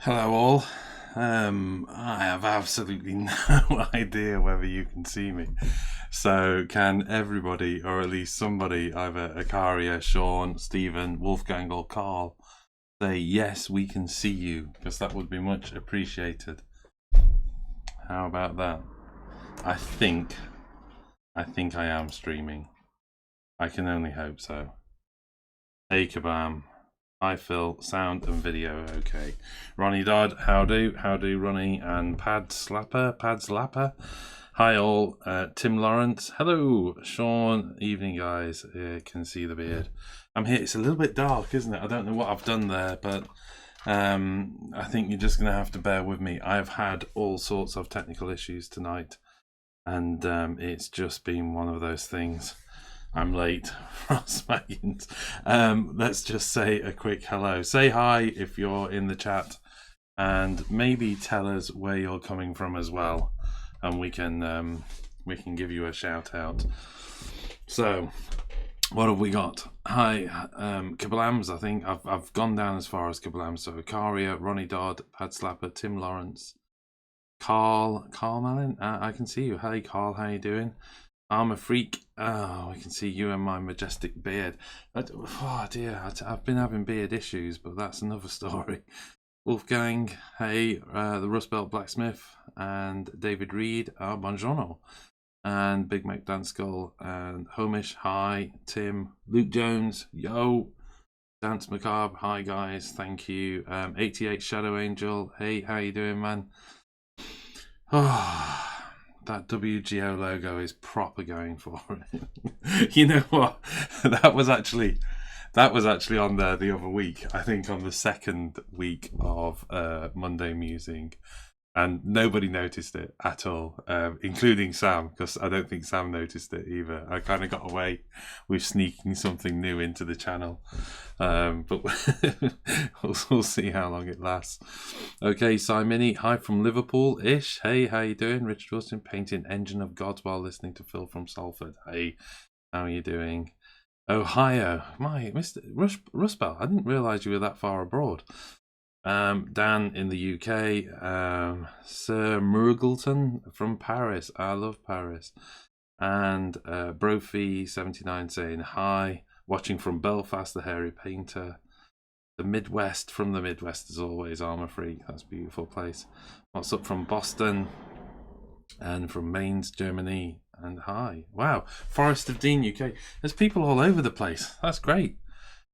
Hello all. I have absolutely no idea whether you can see me. So can everybody, or at least somebody, either Akaria, Sean, Stephen, Wolfgang or Carl, say yes, we can see you, because that would be much appreciated. How about that? I think I am streaming. I can only hope so. Hey Kabam. Hi Phil, sound and video okay. Ronnie Dodd, how do Ronnie and Pad Slapper. Hi all, Tim Lawrence, hello, Sean, evening guys, can see the beard. I'm here, it's a little bit dark, isn't it? I don't know what I've done there, but I think you're just going to have to bear with me. I've had all sorts of technical issues tonight, and it's just been one of those things. I'm late, Frostmagins. Let's just say a quick hello. Say hi if you're in the chat, and maybe tell us where you're coming from as well, and we can give you a shout out. So, what have we got? Hi, Kablams. I think I've gone down as far as Kablams. So Akaria, Ronnie Dodd, Pad Slapper, Tim Lawrence, Carl Malin. I can see you. Hey Carl, how you doing? I'm a freak. Oh, I can see you and my majestic beard. Oh dear, I've been having beard issues, but that's another story. Wolfgang, hey, the Rust Belt Blacksmith, and David Reed, buongiorno. And Big Mac Dan Skull, and Homish, hi. Tim, Luke Jones, yo. Dance Macabre, hi guys, thank you. 88 Shadow Angel, hey, how you doing, man? Oh. That WGO logo is proper going for it. You know what? That was actually on there the other week. I think on the second week of Monday Musing, and nobody noticed it at all, including Sam, because I don't think Sam noticed it either. I kind of got away with sneaking something new into the channel, but we'll see how long it lasts. Okay, Simony, hi from Liverpool-ish. Hey, how you doing? Richard Wilson, painting Engine of Gods while listening to Phil from Salford. Hey, how are you doing? Ohio, my Mr. Rustbell, I didn't realise you were that far abroad. Dan in the UK, Sir Murgleton from Paris. I love Paris. And Brophy79 saying hi, watching from Belfast, the hairy painter. The Midwest, from the Midwest as always, Armour Freak. That's a beautiful place. What's up from Boston? And from Mainz, Germany. And hi. Wow, Forest of Dean, UK. There's people all over the place. That's great.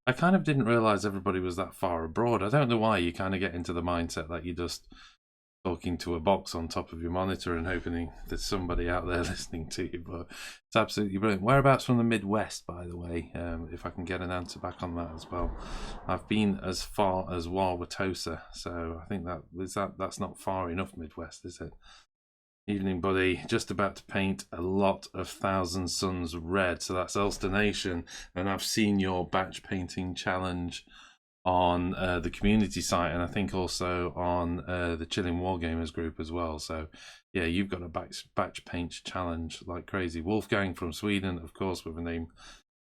I kind of didn't realise everybody was that far abroad. I don't know why you kind of get into the mindset that you're just talking to a box on top of your monitor and hoping there's somebody out there listening to you, but it's absolutely brilliant. Whereabouts from the Midwest, by the way, if I can get an answer back on that as well. I've been as far as Wauwatosa, so I think that's not far enough Midwest, is it? Evening, buddy. Just about to paint a lot of Thousand Suns red. So that's Ulster Nation. And I've seen your batch painting challenge on the community site, and I think also on the Chilling Wargamers group as well. So yeah, you've got a batch paint challenge like crazy. Wolfgang from Sweden, of course, with a name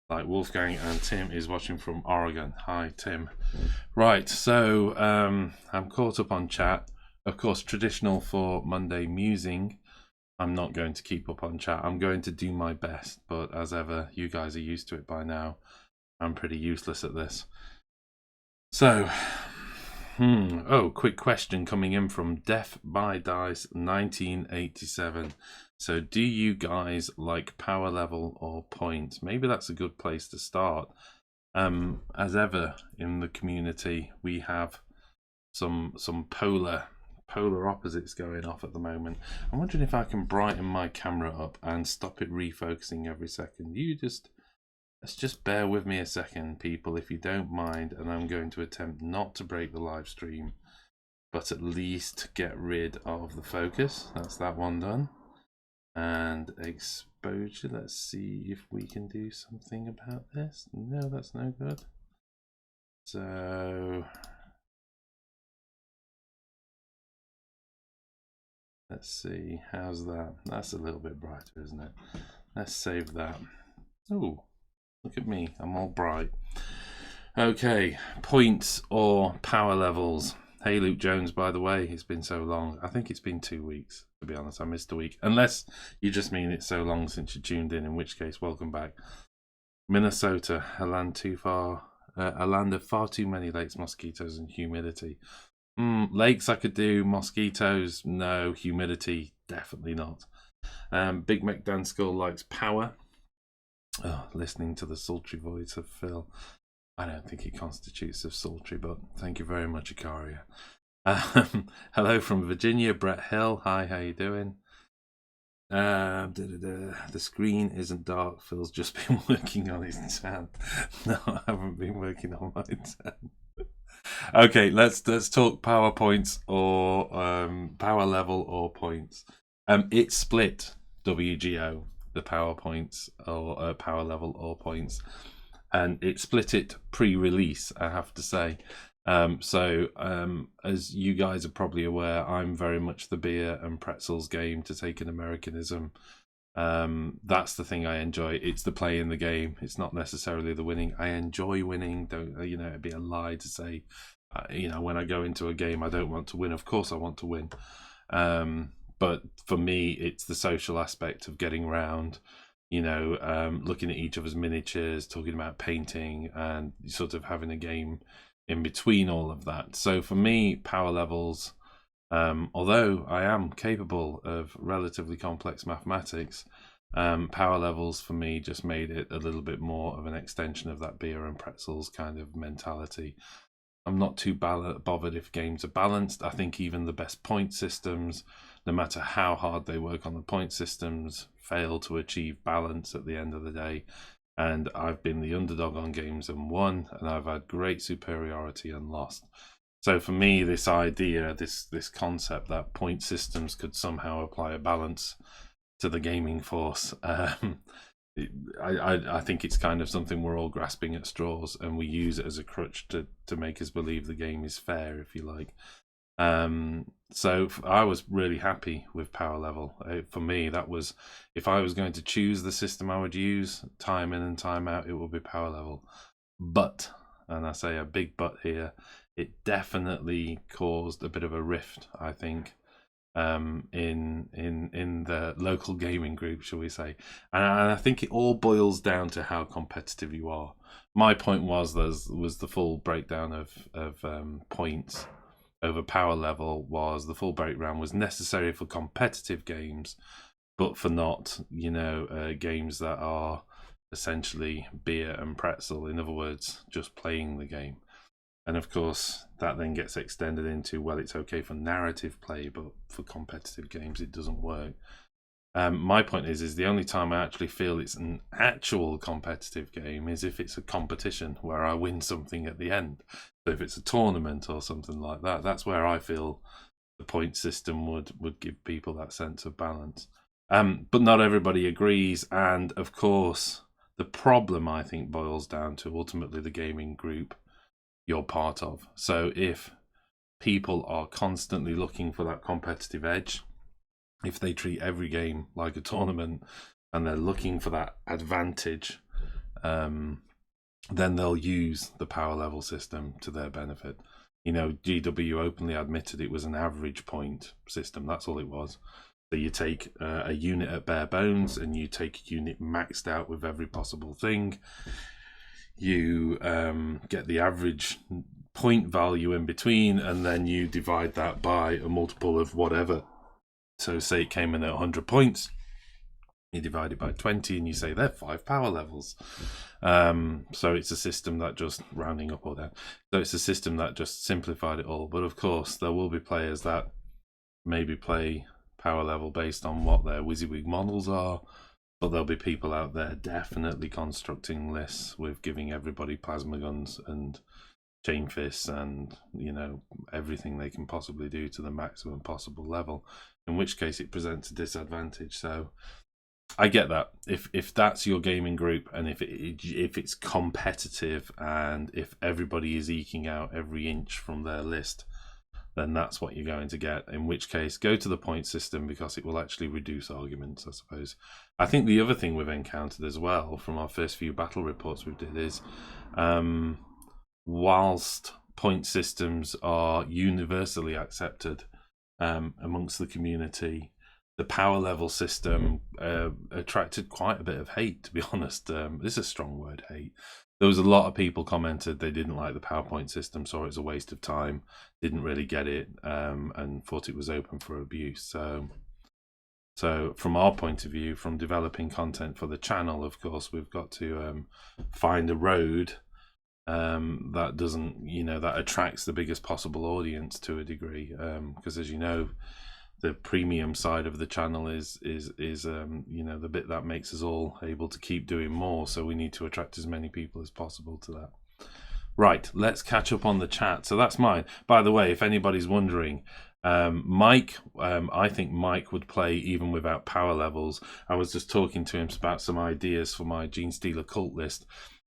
like Wolfgang, and Tim is watching from Oregon. Hi, Tim. Right, so I'm caught up on chat. Of course, traditional for Monday Musing, I'm not going to keep up on chat. I'm going to do my best, but as ever, you guys are used to it by now. I'm pretty useless at this. So, quick question coming in from Death by Dice 1987. So, do you guys like power level or point? Maybe that's a good place to start. As ever in the community, we have some polar opposites going off at the moment. I'm wondering if I can brighten my camera up and stop it refocusing every second. Let's just bear with me a second, people, if you don't mind, and I'm going to attempt not to break the live stream, but at least get rid of the focus. That's that one done. And exposure, let's see if we can do something about this. No, that's no good. So let's see, how's that? That's a little bit brighter, isn't it? Let's save that. Oh, look at me, I'm all bright. Okay, points or power levels. Hey, Luke Jones, by the way, it's been so long. I think it's been 2 weeks, to be honest. I missed a week. Unless you just mean it's so long since you tuned in which case, welcome back. Minnesota, a land of far too many lakes, mosquitoes, and humidity. Lakes I could do, mosquitoes, no. Humidity, definitely not. Big Mac Dan Skull likes power. Oh, listening to the sultry voice of Phil. I don't think it constitutes of sultry, but thank you very much, Ikaria. Hello from Virginia, Brett Hill. Hi, how you doing? The screen isn't dark. Phil's just been working on his tan. No, I haven't been working on my tan. Okay, let's talk PowerPoints or power level or points. It's split WGO, the PowerPoints or power level or points, and it split it pre-release, I have to say. So as you guys are probably aware, I'm very much the beer and pretzels game, to take an Americanism. That's the thing I enjoy. It's the play in the game. It's not necessarily the winning. I enjoy winning. Don't it'd be a lie to say, when I go into a game, I don't want to win. Of course I want to win. But for me, it's the social aspect of getting around, looking at each other's miniatures, talking about painting, and sort of having a game in between all of that. So for me, power levels, although I am capable of relatively complex mathematics, power levels for me just made it a little bit more of an extension of that beer and pretzels kind of mentality. I'm not too bothered if games are balanced. I think even the best point systems, no matter how hard they work on the point systems, fail to achieve balance at the end of the day. And I've been the underdog on games and won, and I've had great superiority and lost. So for me, this idea, this concept that point systems could somehow apply a balance to the gaming force, I think it's kind of something we're all grasping at straws, and we use it as a crutch to make us believe the game is fair, if you like. So I was really happy with power level. For me, that was, if I was going to choose the system I would use, time in and time out, it would be power level. But, and I say a big but here, it definitely caused a bit of a rift, I think, in the local gaming group, shall we say. And I think it all boils down to how competitive you are. My point was the full breakdown of points over power level was the full breakdown was necessary for competitive games, but for not, games that are essentially beer and pretzel. In other words, just playing the game. And of course, that then gets extended into, well, it's okay for narrative play, but for competitive games, it doesn't work. My point is the only time I actually feel it's an actual competitive game is if it's a competition where I win something at the end. So if it's a tournament or something like that, that's where I feel the point system would give people that sense of balance. But not everybody agrees. And of course, the problem, I think, boils down to ultimately the gaming group you're part of. So if people are constantly looking for that competitive edge, if they treat every game like a tournament and they're looking for that advantage, then they'll use the power level system to their benefit. GW openly admitted it was an average point system. That's all it was. So you take a unit at bare bones and you take a unit maxed out with every possible thing. You get the average point value in between, and then you divide that by a multiple of whatever. So say it came in at 100 points, you divide it by 20 and you say they're 5 power levels. So it's a system that just, rounding up or down, so it's a system that just simplified it all. But of course there will be players that maybe play power level based on what their WYSIWYG models are, but there'll be people out there definitely constructing lists with giving everybody plasma guns and chain fists and everything they can possibly do to the maximum possible level, in which case it presents a disadvantage. So I get that. If that's your gaming group, and if it's competitive, and if everybody is eking out every inch from their list, then that's what you're going to get. In which case, go to the point system, because it will actually reduce arguments, I suppose. I think the other thing we've encountered as well from our first few battle reports we did is, whilst point systems are universally accepted amongst the community. The power level system attracted quite a bit of hate, to be honest. This is a strong word, hate. There was a lot of people commented they didn't like the PowerPoint system, saw it as a waste of time, didn't really get it, and thought it was open for abuse. So from our point of view, from developing content for the channel, of course, we've got to find a road that doesn't, that attracts the biggest possible audience to a degree. Because as you know, the premium side of the channel is the bit that makes us all able to keep doing more. So we need to attract as many people as possible to that. Right, let's catch up on the chat. So that's mine. By the way, if anybody's wondering, Mike, I think Mike would play even without power levels. I was just talking to him about some ideas for my Genestealer Cult list,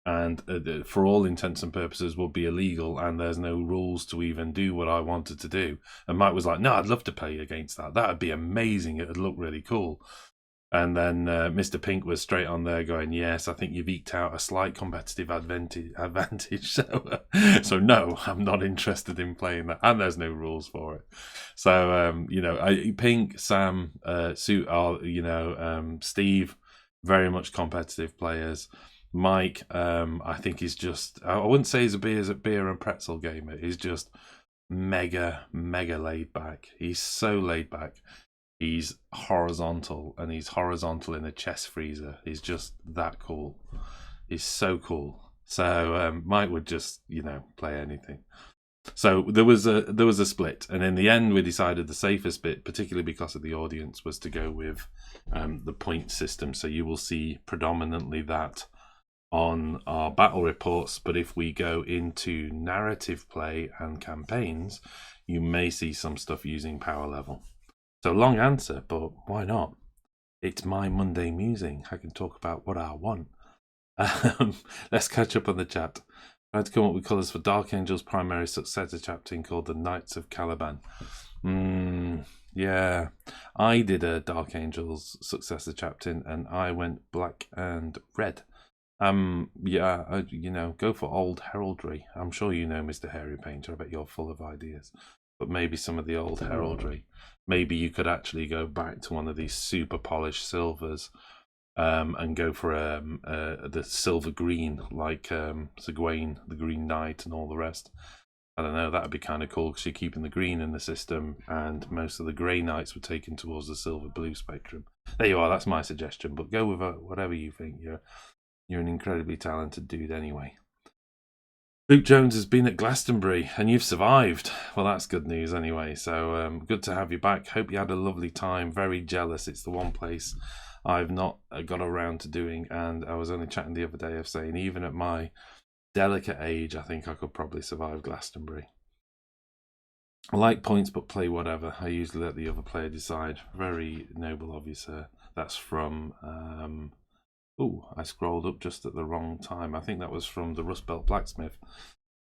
and for all intents and purposes will be illegal, and there's no rules to even do what I wanted to do. And Mike was like, no, I'd love to play against that. That would be amazing. It would look really cool. And then Mr. Pink was straight on there going, yes, I think you've eked out a slight competitive advantage. So no, I'm not interested in playing that. And there's no rules for it. So, Pink, Sam, Sue are, Steve, very much competitive players. Mike, I think he's just, I wouldn't say he's a beer and pretzel gamer. He's just mega laid back. He's so laid back. He's horizontal, and he's horizontal in a chest freezer. He's just that cool. He's so cool. So Mike would just, play anything. So there was a split, and in the end we decided the safest bit, particularly because of the audience, was to go with the point system. So you will see predominantly that on our battle reports, but if we go into narrative play and campaigns, you may see some stuff using power level. So long answer, but why not? It's my Monday musing. I can talk about what I want. Let's catch up on the chat. I had to come up with colours for Dark Angel's primary successor chapter called the Knights of Caliban. Yeah, I did a Dark Angel's successor chapter, and I went black and red. Go for old heraldry. I'm sure you know Mr. Hairy Painter. I bet you're full of ideas. But maybe some of the old heraldry. Maybe you could actually go back to one of these super polished silvers and go for the silver green, like Segwayne, the Green Knight, and all the rest. I don't know, that would be kind of cool because you're keeping the green in the system, and most of the grey knights were taken towards the silver blue spectrum. There you are, that's my suggestion. But go with whatever you think. You're an incredibly talented dude anyway. Luke Jones has been at Glastonbury and you've survived. Well, that's good news anyway. So good to have you back. Hope you had a lovely time. Very jealous. It's the one place I've not got around to doing. And I was only chatting the other day of saying, even at my delicate age, I think I could probably survive Glastonbury. I like points, but play whatever. I usually let the other player decide. Very noble of you, sir. That's from... I scrolled up just at the wrong time. I think that was from the Rust Belt Blacksmith.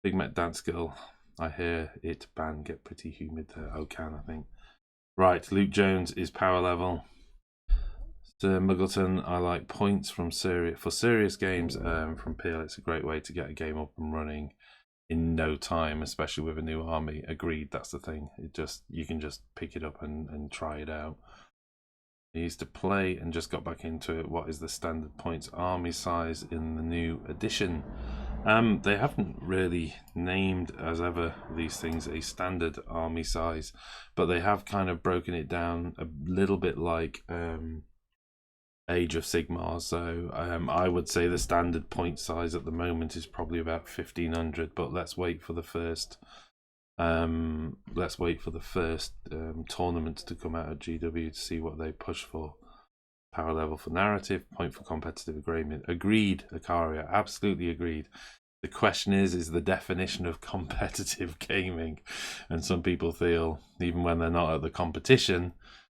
Big Met Dance Girl. I hear it get pretty humid there. I think. Right, Luke Jones is power level. Sir Muggleton, I like points for serious games from Peel. It's a great way to get a game up and running in no time, especially with a new army. Agreed, that's the thing. You can just pick it up and try it out. I used to play and just got back into it. What is the standard points army size in the new edition? They haven't really named as ever these things a standard army size, but they have kind of broken it down a little bit like Age of Sigmar. So I would say the standard point size at the moment is probably about 1500, but let's wait for the first tournaments to come out at GW to see what they push for. Power level for narrative, point for competitive agreement. Agreed, Akaria, absolutely agreed. The question is the definition of competitive gaming, and some people feel, even when they're not at the competition,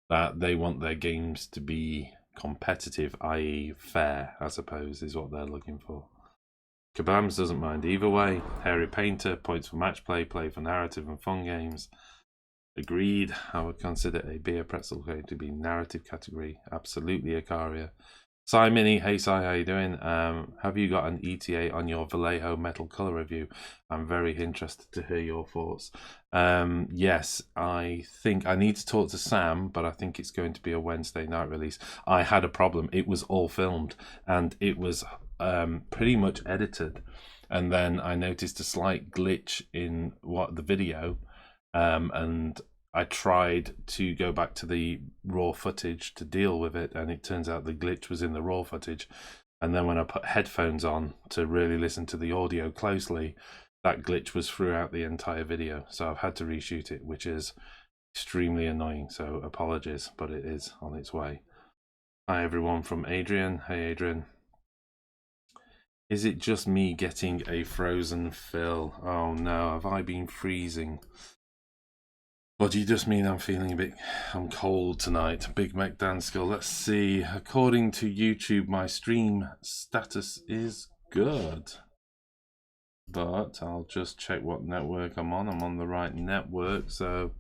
that they want their games to be competitive, i.e. fair, I suppose, is what they're looking for. Kabams doesn't mind either way. Hairy Painter, points for match play for narrative and fun games. Agreed. I would consider a beer pretzel game to be narrative category. Absolutely, Akaria. Si Mini, hey Si, how you doing? Have you got an ETA on your Vallejo metal color review? I'm very interested to hear your thoughts. Yes, I think I need to talk to Sam, but I think it's going to be a Wednesday night release. I had a problem. It was all filmed and it was pretty much edited. And then I noticed a slight glitch in the video, and I tried to go back to the raw footage to deal with it, and it turns out the glitch was in the raw footage. And then when I put headphones on to really listen to the audio closely, that glitch was throughout the entire video. So I've had to reshoot it, which is extremely annoying. So apologies, but it is on its way. Hi everyone from Adrian. Hey Adrian. Is it just me getting a frozen fill? Oh no, have I been freezing? What do you just mean I'm cold tonight? Big Mac Dan Skull. Let's see. According to YouTube, my stream status is good. But I'll just check what network I'm on. I'm on the right network. So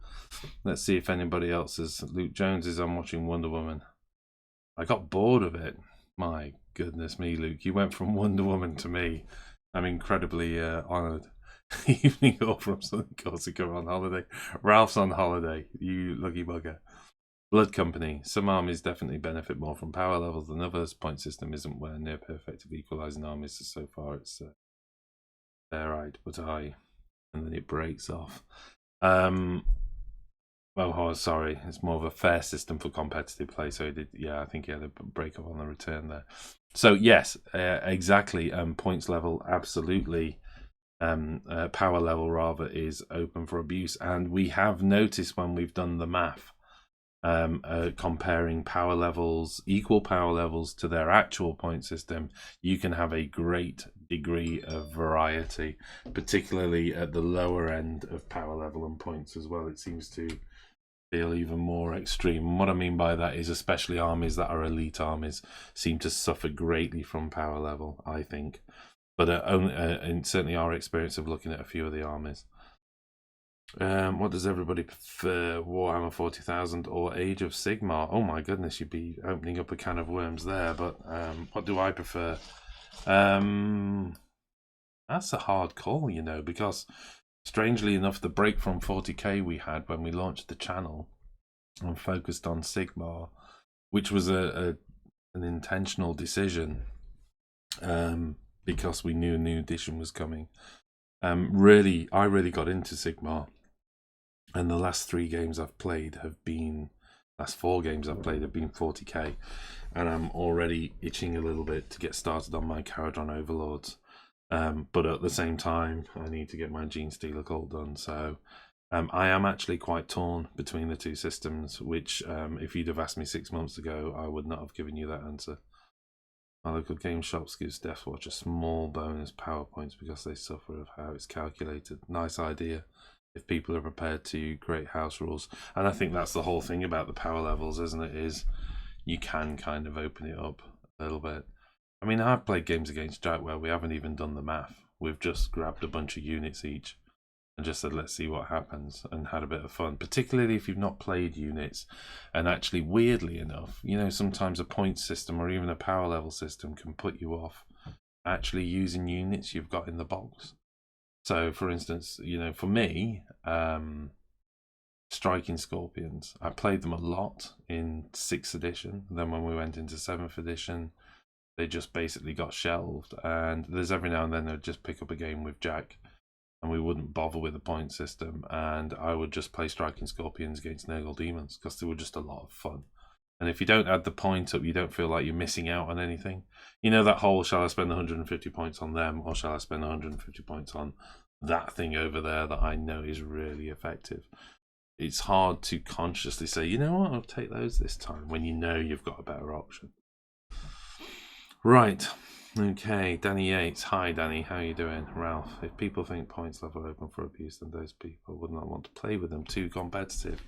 let's see if anybody else is. Luke Jones is on watching Wonder Woman. I got bored of it. My goodness me, Luke. You went from Wonder Woman to me. I'm incredibly honoured. Evening all from Southern Corsica on holiday. Ralph's on holiday, you lucky bugger. Blood Company. Some armies definitely benefit more from power levels than others. Point system isn't where near perfect of equalising armies, so far it's right, but and then it breaks off. Oh, sorry, it's more of a fair system for competitive play. So I think he had a break off on the return there. So yes, exactly. Points level, absolutely. Power level rather is open for abuse, and we have noticed when we've done the math, comparing power levels, equal power levels to their actual point system, you can have a great degree of variety, particularly at the lower end of power level and points as well. It seems to feel even more extreme. And what I mean by that is especially armies that are elite armies seem to suffer greatly from power level, I think. But and certainly our experience of looking at a few of the armies. What does everybody prefer, Warhammer 40,000 or Age of Sigmar? Oh my goodness, you'd be opening up a can of worms there. But what do I prefer? That's a hard call, because strangely enough, the break from 40k we had when we launched the channel and focused on Sigmar, which was an intentional decision, because we knew a new edition was coming. I really got into Sigmar, and the last 4 games I've played have been 40k, and I'm already itching a little bit to get started on my Caradron Overlords. But at the same time, I need to get my Genestealer Cult done. So I am actually quite torn between the two systems, which if you'd have asked me 6 months ago, I would not have given you that answer. My local game shops gives Deathwatch a small bonus power points because they suffer of how it's calculated. Nice idea if people are prepared to create house rules. And I think that's the whole thing about the power levels, isn't it? Is you can kind of open it up a little bit. I mean, I've played games against Jack where we haven't even done the math. We've just grabbed a bunch of units each and just said, let's see what happens, and had a bit of fun, particularly if you've not played units. And actually, weirdly enough, sometimes a point system or even a power level system can put you off actually using units you've got in the box. So, for instance, for me, Striking Scorpions, I played them a lot in 6th edition. Then when we went into 7th edition, they just basically got shelved. And there's every now and then they'd just pick up a game with Jack, and we wouldn't bother with the point system, and I would just play Striking Scorpions against Nurgle Demons because they were just a lot of fun. And if you don't add the point up, you don't feel like you're missing out on anything. That whole, shall I spend 150 points on them, or shall I spend 150 points on that thing over there that I know is really effective? It's hard to consciously say, you know what, I'll take those this time, when you know you've got a better option. Right. Okay, Danny Yates. Hi, Danny. How are you doing? Ralph, if people think points level open for abuse, then those people would not want to play with them. Too competitive.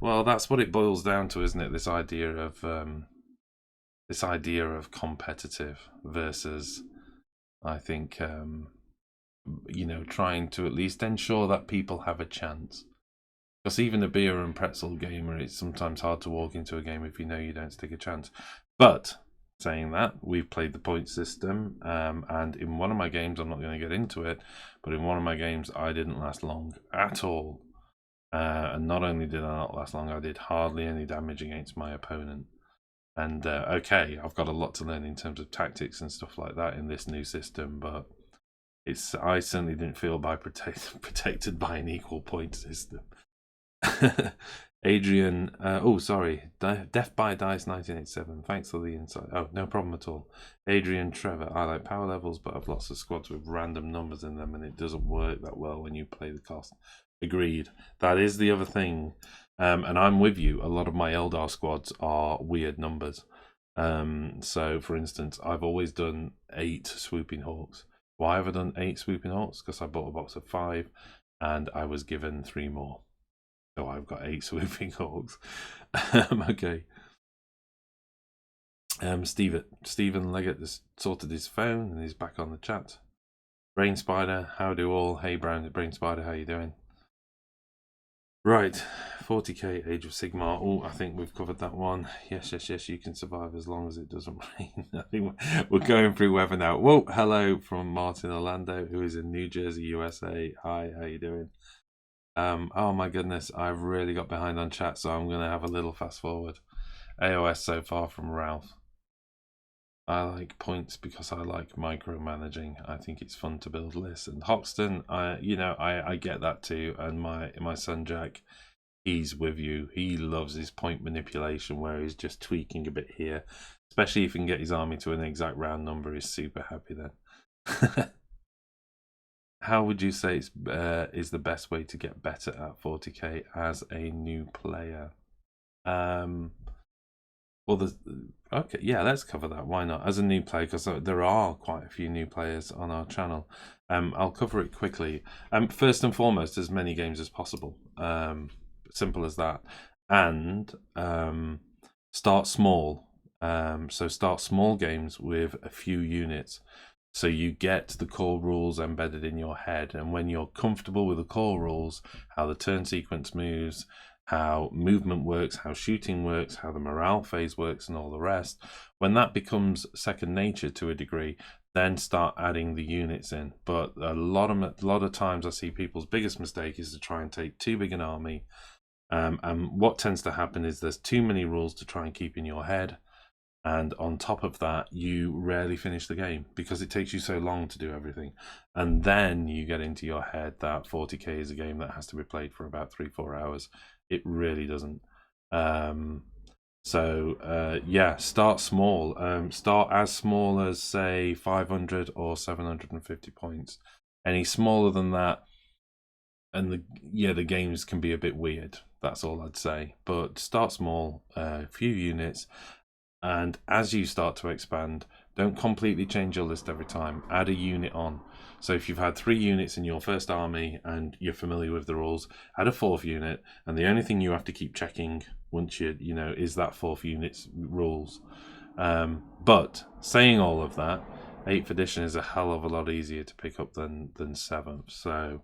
Well, that's what it boils down to, isn't it? This idea of competitive versus, I think, trying to at least ensure that people have a chance. Because even a beer and pretzel gamer, it's sometimes hard to walk into a game if you know you don't stick a chance. But saying that, we've played the point system, and in one of my games, I'm not going to get into it, but in one of my games, I didn't last long at all. And not only did I not last long, I did hardly any damage against my opponent. And okay, I've got a lot to learn in terms of tactics and stuff like that in this new system, but I certainly didn't feel protected by an equal point system. Adrian, oh sorry, Death by Dice 1987. Thanks for the insight. Oh, no problem at all. Adrian Trevor, I like power levels, but I've lots of squads with random numbers in them, and it doesn't work that well when you play the cost. Agreed. That is the other thing, and I'm with you. A lot of my Eldar squads are weird numbers. So, for instance, I've always done 8 Swooping Hawks. Why have I done 8 Swooping Hawks? Because I bought a box of 5, and I was given 3 more. So I've got 8 Swooping Hawks. Okay. Stephen Leggett has sorted his phone and he's back on the chat. Brain Spider, how do all? Hey, Brain Spider, how you doing? Right, 40k Age of Sigmar. Oh, I think we've covered that one. Yes, you can survive as long as it doesn't rain. I think we're going through weather now. Whoa, hello from Martin Orlando, who is in New Jersey, USA. Hi, how you doing? Oh my goodness, I've really got behind on chat, so I'm going to have a little fast forward. AOS so far from Ralph. I like points because I like micromanaging. I think it's fun to build lists. And Hoxton, I get that too. And my son Jack, he's with you. He loves his point manipulation where he's just tweaking a bit here. Especially if he can get his army to an exact round number, he's super happy then. How would you say is the best way to get better at 40k as a new player? Well, okay, yeah, let's cover that. Why not? As a new player, because there are quite a few new players on our channel. I'll cover it quickly. First and foremost, as many games as possible. Simple as that. And start small. So start small games with a few units. So you get the core rules embedded in your head. And when you're comfortable with the core rules, how the turn sequence moves, how movement works, how shooting works, how the morale phase works, and all the rest, when that becomes second nature to a degree, then start adding the units in. But a lot of times I see people's biggest mistake is to try and take too big an army. And what tends to happen is there's too many rules to try and keep in your head. And on top of that, you rarely finish the game because it takes you so long to do everything. And then you get into your head that 40k is a game that has to be played for about 3-4 hours. It really doesn't. Yeah, start small. Start as small as, say, 500 or 750 points. Any smaller than that, and the games can be a bit weird. That's all I'd say. But start small, a few units. And as you start to expand, don't completely change your list every time. Add a unit on. So if you've had 3 units in your first army and you're familiar with the rules, add a 4th unit. And the only thing you have to keep checking once is that 4th unit's rules. But saying all of that, 8th edition is a hell of a lot easier to pick up than 7th. So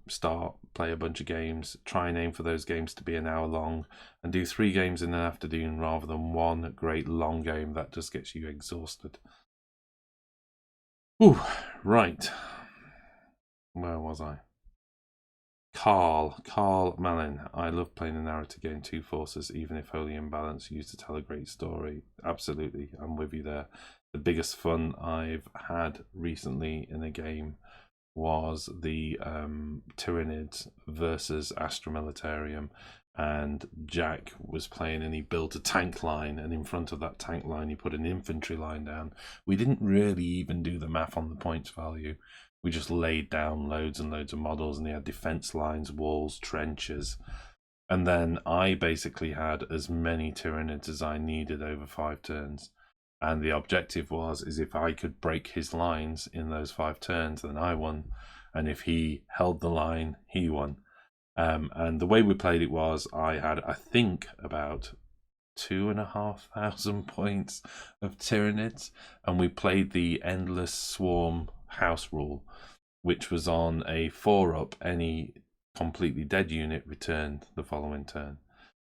start, play a bunch of games, try and aim for those games to be an hour long, and do 3 games in an afternoon rather than one great long game that just gets you exhausted. Ooh, right. Where was I? Carl Malin. I love playing a narrative game, 2 forces, even if wholly imbalanced, used to tell a great story. Absolutely, I'm with you there. The biggest fun I've had recently in a game was the Tyranids versus Astra Militarium, and Jack was playing and he built a tank line, and in front of that tank line he put an infantry line down. We didn't really even do the math on the points value. We just laid down loads and loads of models, and they had defense lines, walls, trenches. And then I basically had as many Tyranids as I needed over 5 turns. And the objective is if I could break his lines in those 5 turns, then I won. And if he held the line, he won. And the way we played it was I had, I think, about 2,500 points of Tyranids. And we played the Endless Swarm house rule, which was on a 4-up, any completely dead unit returned the following turn.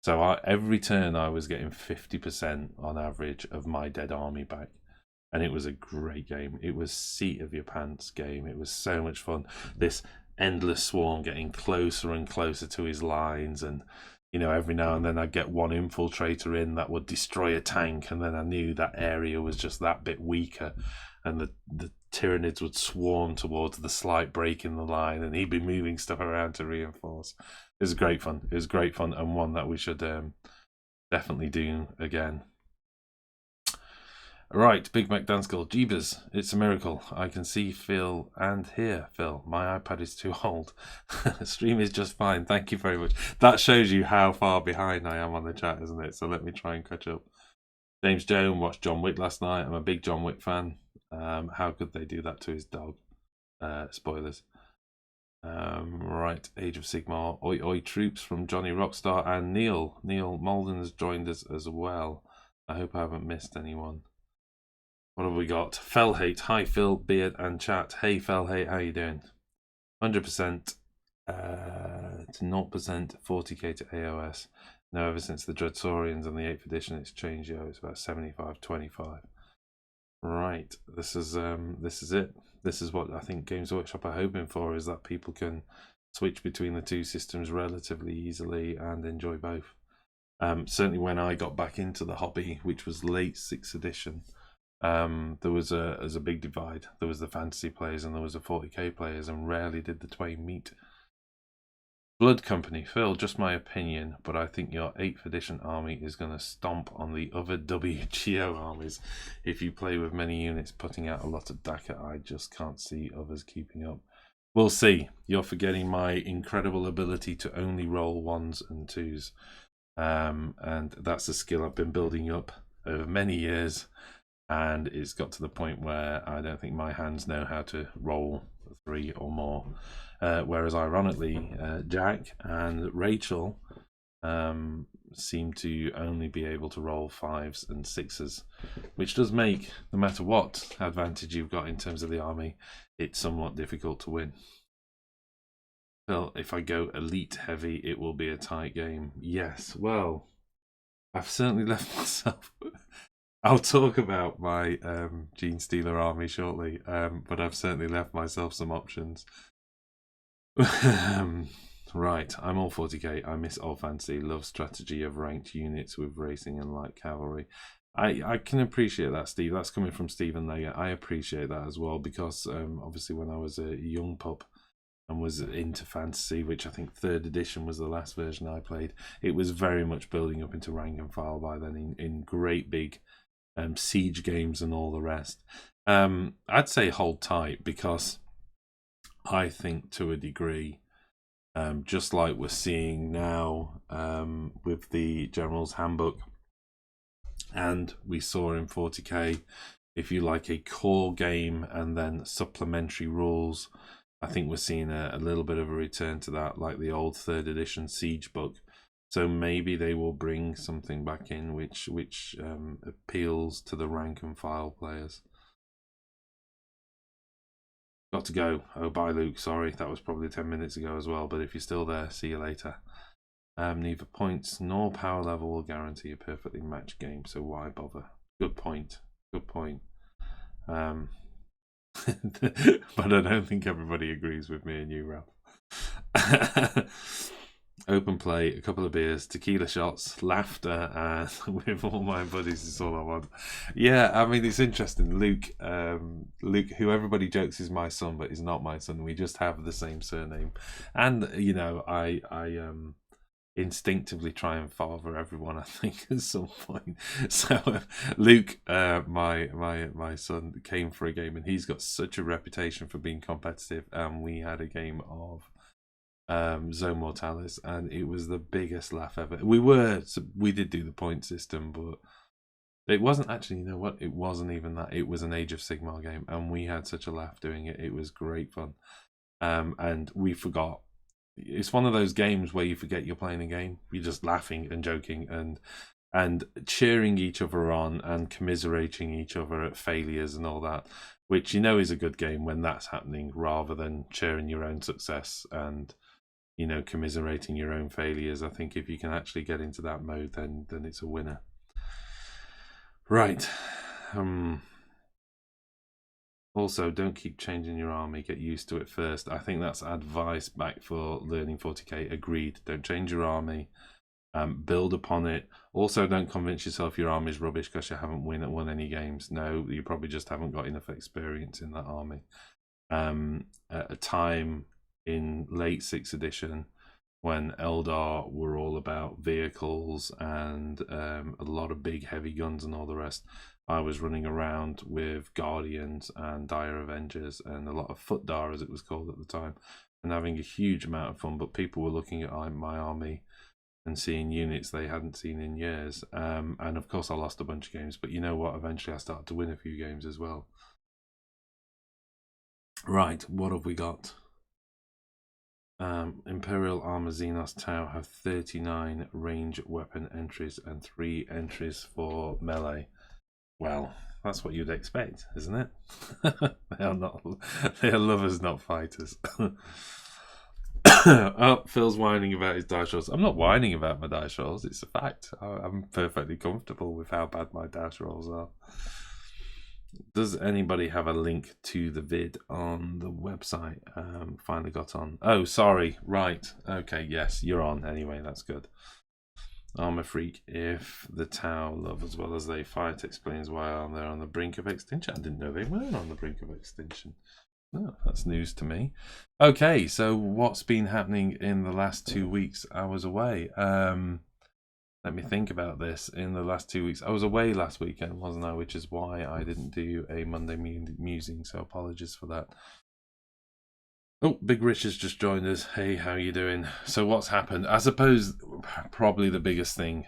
So every turn I was getting 50% on average of my dead army back. And it was a great game. It was seat of your pants game. It was so much fun. This endless swarm getting closer and closer to his lines, and every now and then I'd get one infiltrator in that would destroy a tank, and then I knew that area was just that bit weaker, and the Tyranids would swarm towards the slight break in the line, and he'd be moving stuff around to reinforce. It was great fun. It was great fun, and one that we should definitely do again. Right, Big Mac Dance Girl. Jeebus, it's a miracle. I can see Phil and hear Phil. My iPad is too old. Stream is just fine. Thank you very much. That shows you how far behind I am on the chat, isn't it? So let me try and catch up. James Jones watched John Wick last night. I'm a big John Wick fan. How could they do that to his dog? Spoilers. Right, Age of Sigmar. Oi Oi Troops from Johnny Rockstar and Neil. Neil Malden has joined us as well. I hope I haven't missed anyone. What have we got? Fellhate. Hi, Phil, Beard, and chat. Hey, Fellhate, how you doing? 100% to 0%, 40k to AOS. No, ever since the Dreadsaurians and the 8th edition, it's changed. It's about 75-25. Right, this is it. This is what I think Games Workshop are hoping for, is that people can switch between the two systems relatively easily and enjoy both. Certainly when I got back into the hobby, which was late 6th edition, there was a big divide. There was the fantasy players and there was the 40k players, and rarely did the twain meet. Blood Company. Phil, just my opinion, but I think your 8th edition army is going to stomp on the other WGO armies. If you play with many units putting out a lot of DACA, I just can't see others keeping up. We'll see. You're forgetting my incredible ability to only roll 1s and 2s. And that's a skill I've been building up over many years. And it's got to the point where I don't think my hands know how to roll 3 or more. Whereas ironically, Jack and Rachel seem to only be able to roll 5s and 6s, which does make, no matter what advantage you've got in terms of the army, it's somewhat difficult to win. Well, if I go elite heavy, it will be a tight game. Yes, well, I've certainly left myself... I'll talk about my Genestealer army shortly, but I've certainly left myself some options. Right, I'm all 40k. I miss old fantasy. Love strategy of ranked units with racing and light cavalry. I can appreciate that, Steve. That's coming from Stephen Leggett. I appreciate that as well, because obviously when I was a young pup and was into fantasy, which I think 3rd edition was the last version I played, it was very much building up into rank and file by then in great big siege games and all the rest. I'd say hold tight, because I think to a degree, just like we're seeing now with the General's Handbook, and we saw in 40k, if you like a core game and then supplementary rules, I think we're seeing a little bit of a return to that, like the old 3rd edition Siege book. So maybe they will bring something back in which appeals to the rank and file players. Got to go. Oh, bye, Luke. Sorry, that was probably 10 minutes ago as well. But if you're still there, see you later. Neither points nor power level will guarantee a perfectly matched game, so why bother? Good point. Good point. But I don't think everybody agrees with me and you, Ralph. Open play, a couple of beers, tequila shots, laughter, and with all my buddies is all I want. Yeah, I mean, it's interesting. Luke, who everybody jokes is my son, but is not my son. We just have the same surname. And, I instinctively try and father everyone, I think, at some point. So Luke, my son, came for a game, and he's got such a reputation for being competitive, and we had a game of Zone Mortalis, and it was the biggest laugh ever. We did do the point system, but it wasn't actually, you know what, it wasn't even that. It was an Age of Sigmar game, and we had such a laugh doing it. It was great fun. And we forgot. It's one of those games where you forget you're playing a game. You're just laughing and joking and cheering each other on and commiserating each other at failures and all that, which is a good game when that's happening, rather than cheering your own success and you know, commiserating your own failures. I think if you can actually get into that mode, then it's a winner. Right. Also, don't keep changing your army. Get used to it first. I think that's advice back for learning 40k. Agreed. Don't change your army. Build upon it. Also, don't convince yourself your army is rubbish because you haven't won any games. No, you probably just haven't got enough experience in that army. At a time in late 6th edition when Eldar were all about vehicles and a lot of big heavy guns and all the rest, I was running around with Guardians and Dire Avengers and a lot of Footdar, as it was called at the time, and having a huge amount of fun. But people were looking at my army and seeing units they hadn't seen in years. And of course I lost a bunch of games, but you know what? Eventually I started to win a few games as well. Right, what have we got? Imperial Armor Xenos Tau have 39 range weapon entries and 3 entries for melee. Well, that's what you'd expect, isn't it? They are lovers, not fighters. Oh, Phil's whining about his dice rolls. I'm not whining about my dice rolls, it's a fact. I'm perfectly comfortable with how bad my dice rolls are. Does anybody have a link to the vid on the website? Finally got on. Oh, sorry. Right. Okay, yes, you're on anyway. That's good. Armor Freak, if the Tau love as well as they fight, explains why they're on the brink of extinction. I didn't know they were on the brink of extinction. Oh, that's news to me. Okay, so what's been happening in the last 2 weeks? I was away. Let me think about this. In the last 2 weeks, I was away last weekend, wasn't I? Which is why I didn't do a Monday musing, so apologies for that. Oh, Big Rich has just joined us. Hey, how you doing? So what's happened? I suppose probably two biggest things,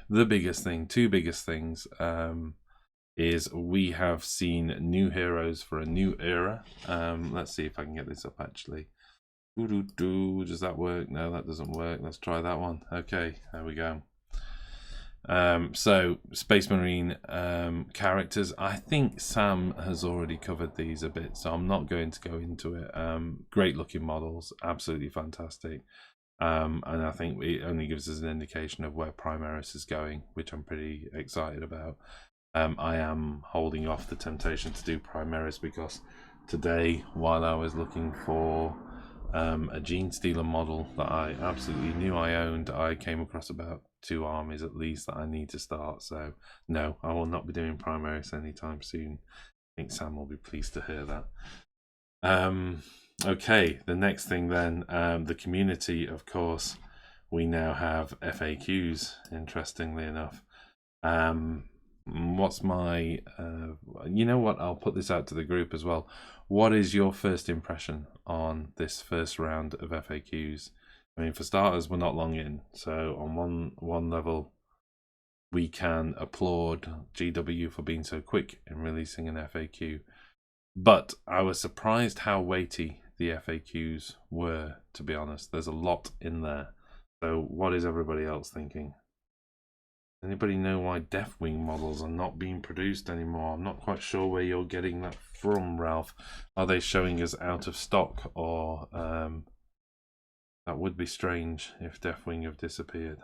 is we have seen new heroes for a new era. Let's see if I can get this up actually. Does that work? No, that doesn't work. Let's try that one. Okay, there we go. So Space Marine characters, I think Sam has already covered these a bit, so I'm not going to go into it. Great looking models, absolutely fantastic, and I think it only gives us an indication of where Primaris is going, which I'm pretty excited about. I am holding off the temptation to do Primaris because today, while I was looking for a Genestealer model that I absolutely knew I owned, I came across about 2 armies at least that I need to start. So no, I will not be doing Primaris anytime soon. I think Sam will be pleased to hear that. Okay, the next thing then, the community, of course. We now have FAQs, interestingly enough. What's my you know what, I'll put this out to the group as well. What is your first impression on this first round of FAQs? I mean, for starters, we're not long in, so on one level we can applaud GW for being so quick in releasing an FAQ, but I was surprised how weighty the FAQs were, to be honest. There's a lot in there. So what is everybody else thinking? Anybody know why Deathwing models are not being produced anymore? I'm not quite sure where you're getting that from, Ralph. Are they showing us out of stock, or that would be strange if Deathwing have disappeared,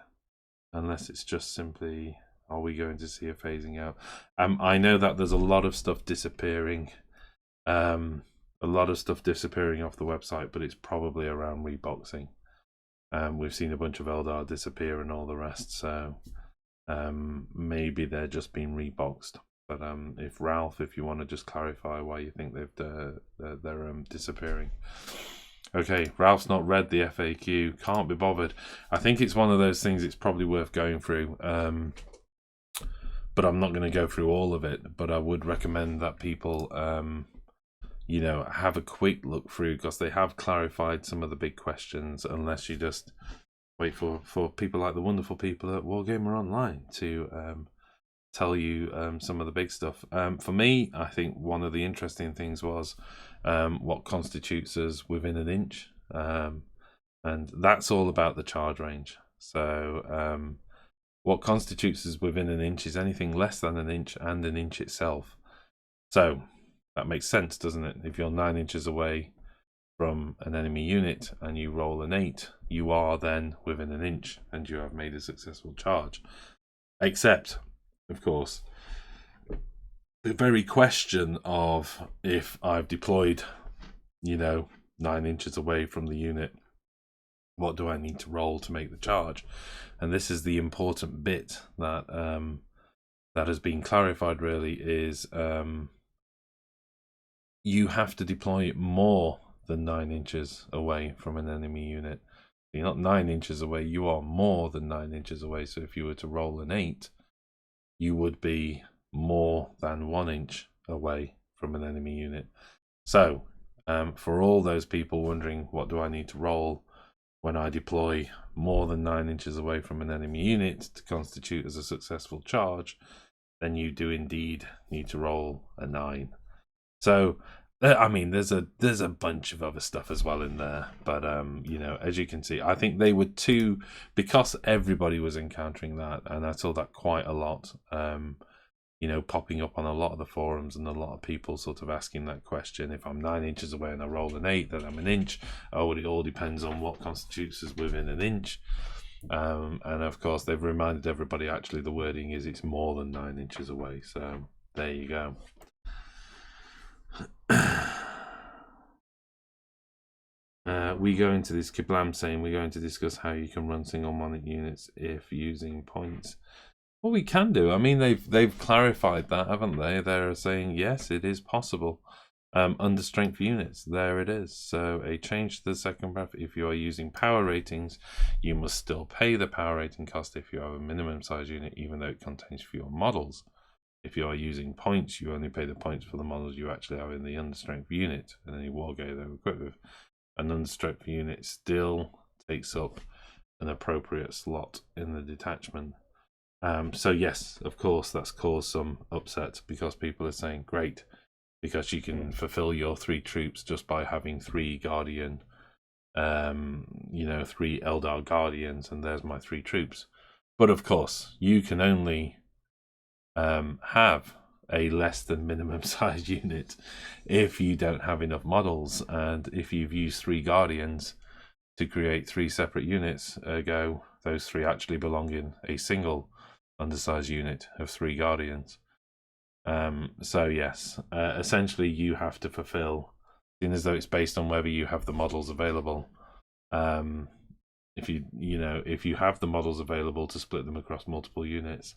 unless it's just simply, are we going to see a phasing out? I know that there's a lot of stuff disappearing, off the website, but it's probably around reboxing. We've seen a bunch of Eldar disappear and all the rest, so maybe they're just being reboxed. But if Ralph, if you want to just clarify why you think they're disappearing. Okay, Ralph's not read the FAQ, can't be bothered. I think it's one of those things it's probably worth going through, but I'm not going to go through all of it. But I would recommend that people you know, have a quick look through, because they have clarified some of the big questions, unless you just wait for people like the wonderful people at Wargamer Online to tell you some of the big stuff. For me, I think one of the interesting things was what constitutes us within an inch, and that's all about the charge range. So what constitutes us within an inch is anything less than an inch and an inch itself. So that makes sense, doesn't it? If you're 9 inches away from an enemy unit and you roll an 8, you are then within an inch and you have made a successful charge. Except, of course, the very question of if I've deployed, 9 inches away from the unit, what do I need to roll to make the charge? And this is the important bit that that has been clarified, really, is you have to deploy it more than 9 inches away from an enemy unit. You're not 9 inches away, you are more than 9 inches away. So if you were to roll an 8, you would be more than 1 inch away from an enemy unit. So for all those people wondering, what do I need to roll when I deploy more than 9 inches away from an enemy unit to constitute as a successful charge, then you do indeed need to roll a 9. So, I mean, there's a bunch of other stuff as well in there, but as you can see, I think they were too, because everybody was encountering that, and I saw that quite a lot, popping up on a lot of the forums, and a lot of people sort of asking that question. If I'm 9 inches away and I roll an 8, then I'm an inch. Oh, it all depends on what constitutes as within an inch. And of course, they've reminded everybody, actually, the wording is it's more than 9 inches away. So there you go. We go into this, Kablam saying we're going to discuss how you can run single monolith units if using points. Well, we can do. I mean, they've clarified that, haven't they? They're saying yes, it is possible. Under strength units, there it is. So a change to the second paragraph. If you are using power ratings, you must still pay the power rating cost if you have a minimum size unit, even though it contains fewer models. If you are using points, you only pay the points for the models you actually have in the understrength unit and any wargear they're equipped with. An understrength unit still takes up an appropriate slot in the detachment. So yes, of course, that's caused some upset because people are saying, great, because you can fulfill your 3 troops just by having 3 Guardian, 3 Eldar Guardians, and there's my 3 troops. But of course, you can only have a less than minimum size unit if you don't have enough models, and if you've used 3 Guardians to create 3 separate units, ergo those 3 actually belong in a single undersized unit of 3 Guardians. So yes, essentially you have to fulfill, seeing as though it's based on whether you have the models available. If you have the models available to split them across multiple units,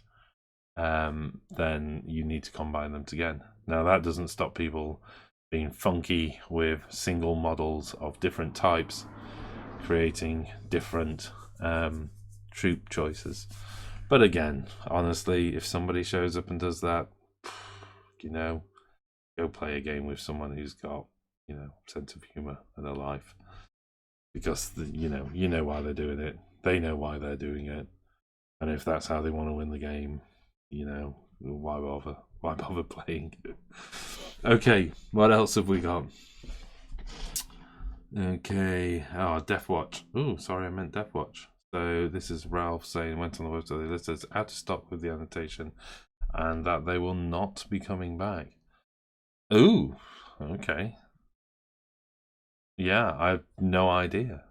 then you need to combine them together. Now that doesn't stop people being funky with single models of different types, creating different troop choices. But again, honestly, if somebody shows up and does that, go play a game with someone who's got, sense of humor and a life, because you know why they're doing it. They know why they're doing it, and if that's how they want to win the game, why bother? Why bother playing? Okay, what else have we got? Okay, Death Watch. Oh, sorry, I meant Death Watch. So this is Ralph saying, went on the website, they listed as out of stock with the annotation, and that they will not be coming back. Ooh, okay. Yeah, I've no idea.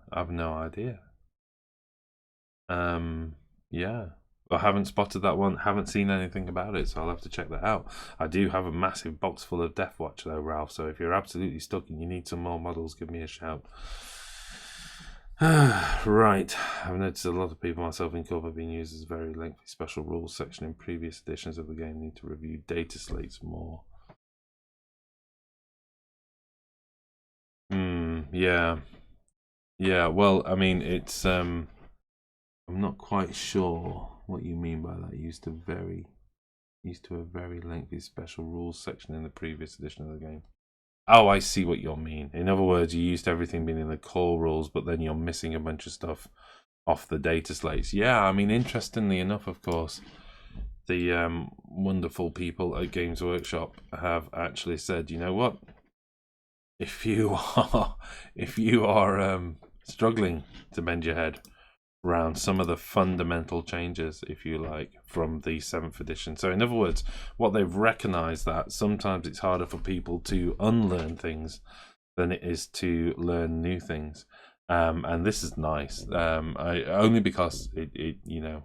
Yeah. I haven't spotted that one, haven't seen anything about it, so I'll have to check that out. I do have a massive box full of Death Watch though, Ralph, so if you're absolutely stuck and you need some more models, give me a shout. Right, I've noticed a lot of people, myself included, have been used as a very lengthy special rules section in previous editions of the game. Need to review data slates more. Yeah, well, I mean, it's I'm not quite sure what you mean by that. Used to a very lengthy special rules section in the previous edition of the game. Oh, I see what you mean. In other words, you used everything being in the core rules, but then you're missing a bunch of stuff off the data slates. Yeah, I mean, interestingly enough, of course, the wonderful people at Games Workshop have actually said, you know what? If you are struggling to bend your head around some of the fundamental changes, if you like, from the 7th edition. So in other words, what they've recognized that sometimes it's harder for people to unlearn things than it is to learn new things. And this is nice. Only because it you know,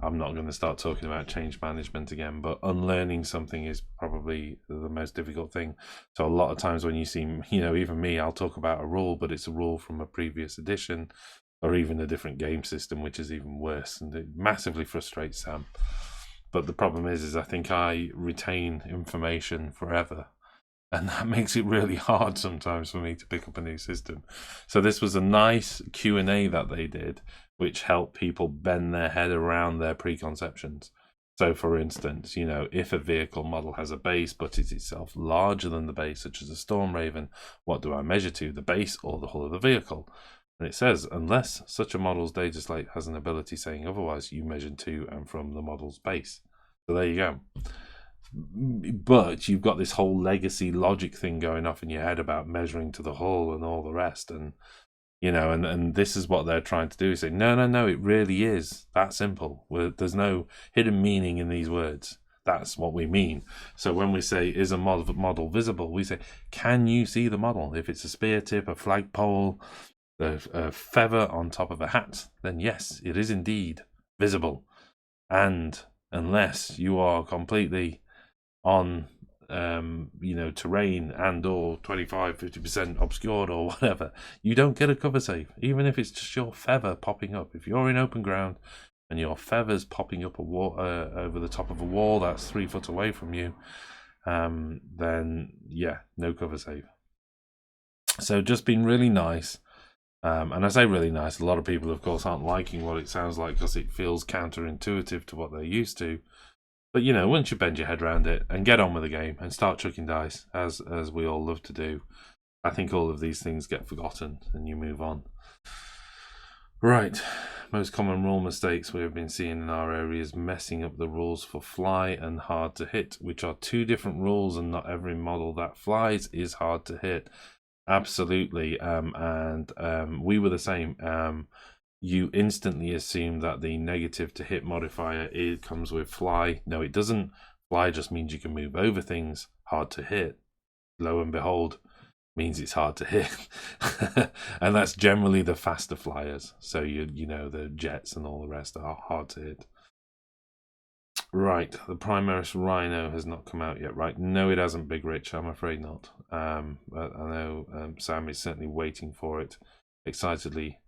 I'm not going to start talking about change management again, but unlearning something is probably the most difficult thing. So a lot of times when you see, you know, even me, I'll talk about a rule, but it's a rule from a previous edition or even a different game system, which is even worse, and it massively frustrates Sam. But the problem is I think I retain information forever, and that makes it really hard sometimes for me to pick up a new system. So this was a nice Q&A that they did, which helped people bend their head around their preconceptions. So for instance, you know, if a vehicle model has a base but is itself larger than the base, such as a Storm Raven, what do I measure to, the base or the hull of the vehicle? And it says, unless such a model's data slate has an ability saying otherwise, you measure to and from the model's base. So there you go. But you've got this whole legacy logic thing going off in your head about measuring to the hull and all the rest, and you know, and this is what they're trying to do, is say no, it really is that simple. There's no hidden meaning in these words. That's what we mean. So when we say, is a model visible, we say, can you see the model? If it's a spear tip, a flagpole, a feather on top of a hat, then yes, it is indeed visible. And unless you are completely on you know, terrain and or 25-50% obscured or whatever, you don't get a cover save, even if it's just your feather popping up. If you're in open ground and your feather's popping up a wall, over the top of a wall that's 3 foot away from you, then yeah, no cover save. So just been really nice. And I say really nice, a lot of people of course aren't liking what it sounds like because it feels counterintuitive to what they're used to. But you know, once you bend your head around it and get on with the game and start chucking dice, as we all love to do, I think all of these things get forgotten and you move on. Right, most common rule mistakes we have been seeing in our area is messing up the rules for fly and hard to hit, which are two different rules, and not every model that flies is hard to hit. Absolutely, and we were the same. You instantly assume that the negative to hit modifier comes with fly. No, it doesn't. Fly just means you can move over things. Hard to hit, lo and behold, means it's hard to hit. And that's generally the faster flyers. So you know, the jets and all the rest are hard to hit. Right, the Primaris Rhino has not come out yet, right? No, it hasn't, Big Rich, I'm afraid not. But I know Sam is certainly waiting for it excitedly.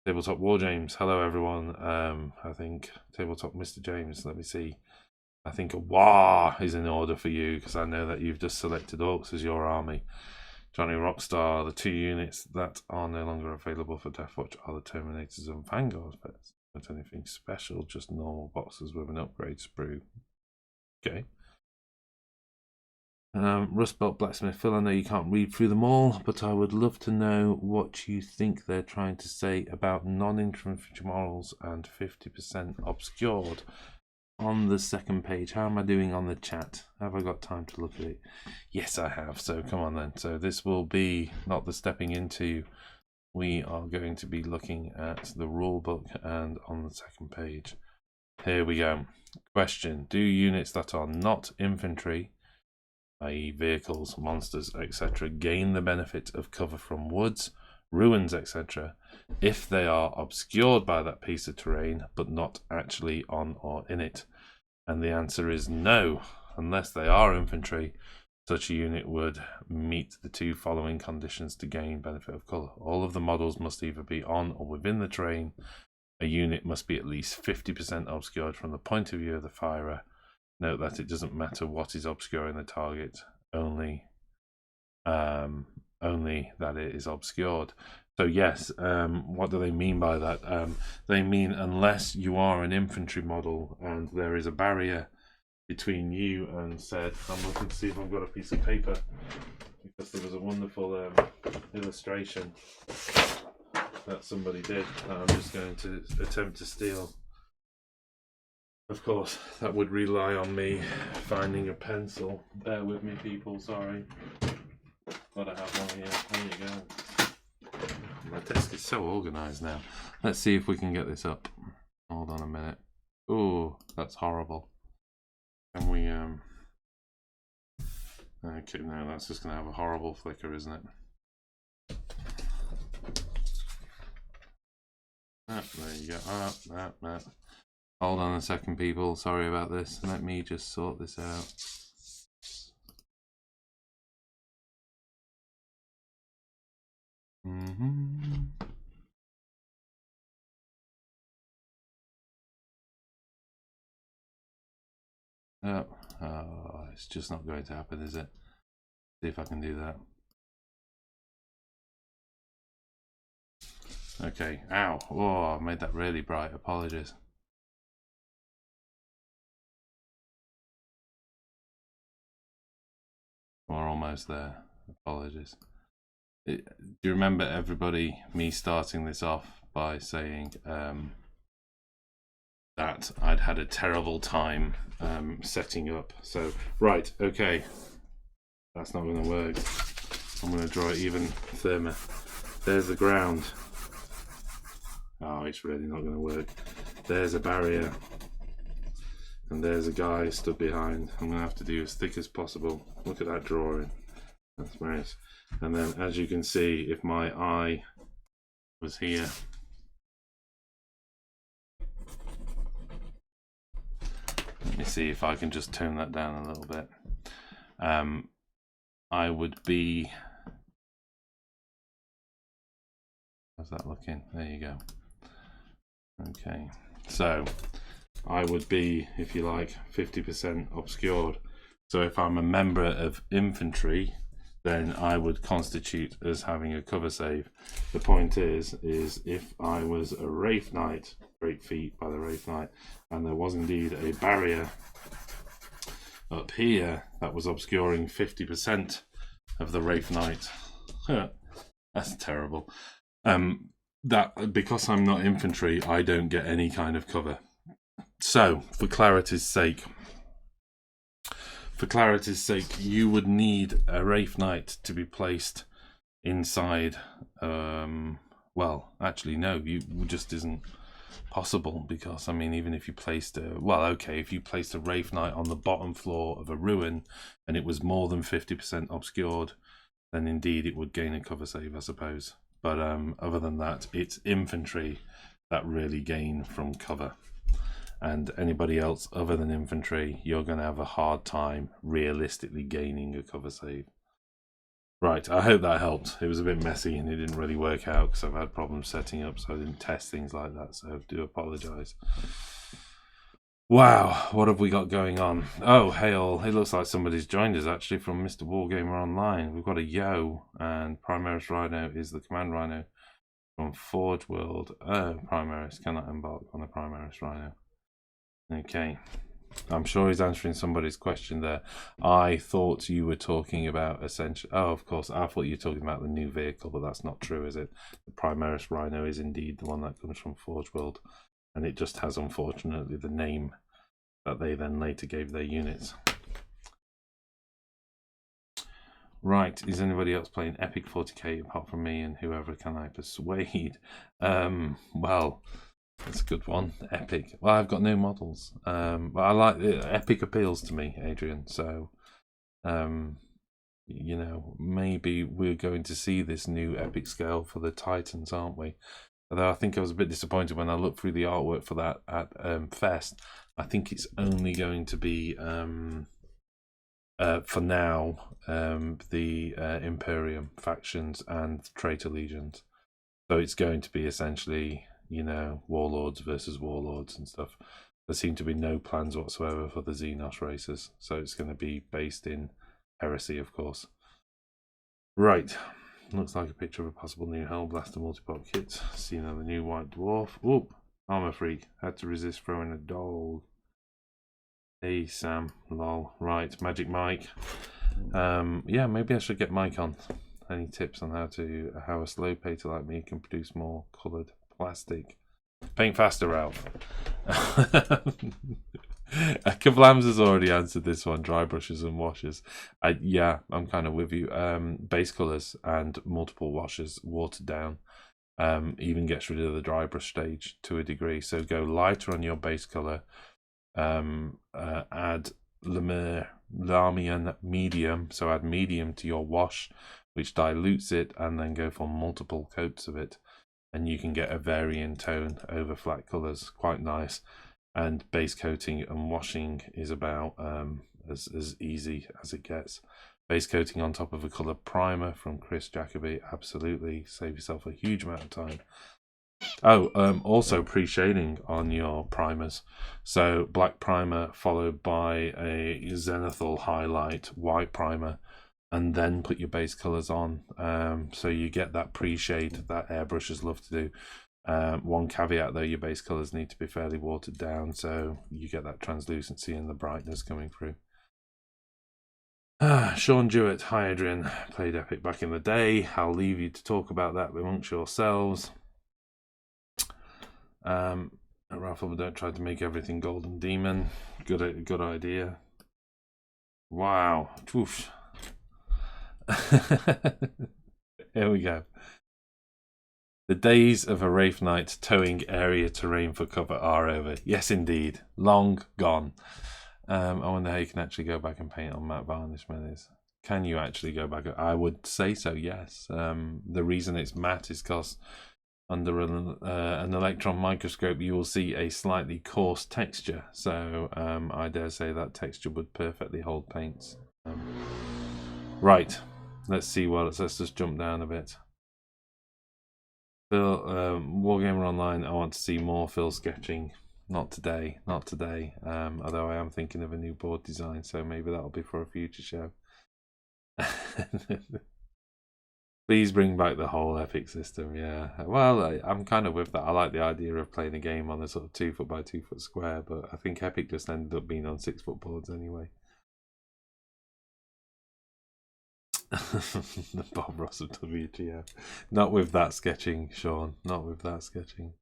Tabletop War James, hello everyone. I think Tabletop Mr. James, let me see. I think a Wah is in order for you, because I know that you've just selected Orcs as your army. Johnny Rockstar, the 2 units that are no longer available for Deathwatch are the Terminators and Vanguard vets. Not anything special, just normal boxes with an upgrade sprue. Okay. Rustbelt Blacksmith Phil, I know you can't read through them all, but I would love to know what you think they're trying to say about non-infantry models and 50% obscured. On the second page, how am I doing on the chat? Have I got time to look at it? Yes, I have, so come on then. So this will be not the stepping into. We are going to be looking at the rule book, and on the second page, here we go. Question: do units that are not infantry, i.e. vehicles, monsters, etc., gain the benefit of cover from woods, ruins, etc., if they are obscured by that piece of terrain but not actually on or in it? And the answer is no. Unless they are infantry, such a unit would meet the 2 following conditions to gain benefit of colour. All of the models must either be on or within the terrain. A unit must be at least 50% obscured from the point of view of the firer. Note that it doesn't matter what is obscuring the target, only that it is obscured. So yes, what do they mean by that? They mean unless you are an infantry model and there is a barrier between you and said, I'm looking to see if I've got a piece of paper, because there was a wonderful illustration that somebody did that I'm just going to attempt to steal. Of course, that would rely on me finding a pencil. Bear with me, people, sorry. Gotta have one here. There you go. My desk is so organised now. Let's see if we can get this up. Hold on a minute. Oh, that's horrible. Can we, okay, no, that's just going to have a horrible flicker, isn't it? There you go. Hold on a second, people. Sorry about this. Let me just sort this out. Oh, it's just not going to happen, is it? See if I can do that. Okay. Ow. Oh, I made that really bright. Apologies. We're almost there. Apologies. Do you remember, everybody, me starting this off by saying that I'd had a terrible time setting up? So, right, okay. That's not going to work. I'm going to draw it even thinner. There's the ground. Oh, it's really not going to work. There's a barrier. And there's a guy stood behind. I'm going to have to do as thick as possible. Look at that drawing. That's nice. And then, as you can see, if my eye was here, let me see if I can just tone that down a little bit. I would be... How's that looking? There you go. Okay, so I would be, if you like, 50% obscured. So if I'm a member of infantry, then I would constitute as having a cover save. The point is if I was a Wraith Knight, Great Feat by the Wraith Knight, and there was indeed a barrier up here that was obscuring 50% of the Wraith Knight. That's terrible. That because I'm not infantry, I don't get any kind of cover. So, for clarity's sake, you would need a Wraith Knight to be placed inside. Well, actually, no, it just isn't possible, because I mean, even if you placed if you placed a Wraith Knight on the bottom floor of a ruin and it was more than 50% obscured, then indeed it would gain a cover save, I suppose. But other than that, it's infantry that really gain from cover. And anybody else other than infantry, you're going to have a hard time realistically gaining a cover save. Right, I hope that helped. It was a bit messy and it didn't really work out because I've had problems setting up, so I didn't test things like that, so I do apologise. Wow, what have we got going on? Oh, hey all, it looks like somebody's joined us actually from Mr. Wargamer Online. We've got a Yo, and Primaris Rhino is the command rhino from Forge World. Primaris cannot embark on a Primaris Rhino. Okay, I'm sure he's answering somebody's question there. I thought you were talking about essentially... Oh, of course, I thought you were talking about the new vehicle, but that's not true, is it? The Primaris Rhino is indeed the one that comes from Forge World, and it just has, unfortunately, the name that they then later gave their units. Right, is anybody else playing Epic 40k apart from me, and whoever can I persuade? Well, that's a good one. Epic. Well, I've got no models, but I like it. Epic appeals to me, Adrian. So, you know, maybe we're going to see this new Epic scale for the Titans, aren't we? Although I think I was a bit disappointed when I looked through the artwork for that at Fest. I think it's only going to be, for now, the Imperium factions and Traitor Legions. So it's going to be essentially, you know, warlords versus warlords and stuff. There seem to be no plans whatsoever for the Xenos races. So it's going to be based in Heresy, of course. Right. Looks like a picture of a possible new Hellblaster multi-pop kit. See now the new White Dwarf. Oop! Armor Freak. Had to resist throwing a dog. Hey Sam. Lol. Right. Magic Mike. Yeah, maybe I should get Mike on. Any tips on how a slow painter like me can produce more coloured plastic? Paint faster, Ralph. Kablams has already answered this one. Dry brushes and washes. Yeah, I'm kind of with you. Base colours and multiple washes, watered down, even gets rid of the dry brush stage to a degree. So go lighter on your base colour. Add Lamian medium. So add medium to your wash, which dilutes it, and then go for multiple coats of it. and you can get a varying tone over flat colours, quite nice. And base coating and washing is about as easy as it gets. Base coating on top of a colour primer from Chris Jacoby, absolutely save yourself a huge amount of time. Oh, also pre-shading on your primers. So black primer followed by a zenithal highlight white primer, and then put your base colours on. So you get that pre-shade that airbrushes love to do. One caveat though, your base colours need to be fairly watered down, so you get that translucency and the brightness coming through. Sean Jewett, hi Adrian, played Epic back in the day. I'll leave you to talk about that amongst yourselves. Ralph, don't try to make everything Golden Demon. Good idea. Wow. Oof. Here we go. The days of a Wraith Knight towing area terrain for cover are over. Yes, indeed. Long gone. I wonder how you can actually go back and paint on matte varnish, man. Can you actually go back? I would say so, yes. The reason it's matte is because under an electron microscope you will see a slightly coarse texture. So I dare say that texture would perfectly hold paints. Right, let's see let's just jump down a bit. Phil, Wargamer Online, I want to see more Phil sketching. Not today, not today. Although I am thinking of a new board design, so maybe that'll be for a future show. Please bring back the whole Epic system, yeah. Well, I'm kind of with that. I like the idea of playing a game on a sort of 2 foot by 2 foot square, but I think Epic just ended up being on 6 foot boards anyway. The Bob Ross of WGO. Not with that sketching, Sean. Not with that sketching.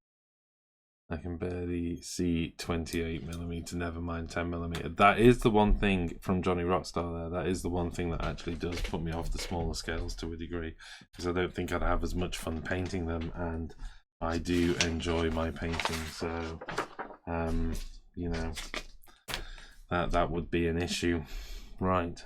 I can barely see 28mm, never mind 10mm. That is the one thing from Johnny Rockstar there. That is the one thing that actually does put me off the smaller scales to a degree, because I don't think I'd have as much fun painting them, and I do enjoy my painting. So, you know, that would be an issue. Right.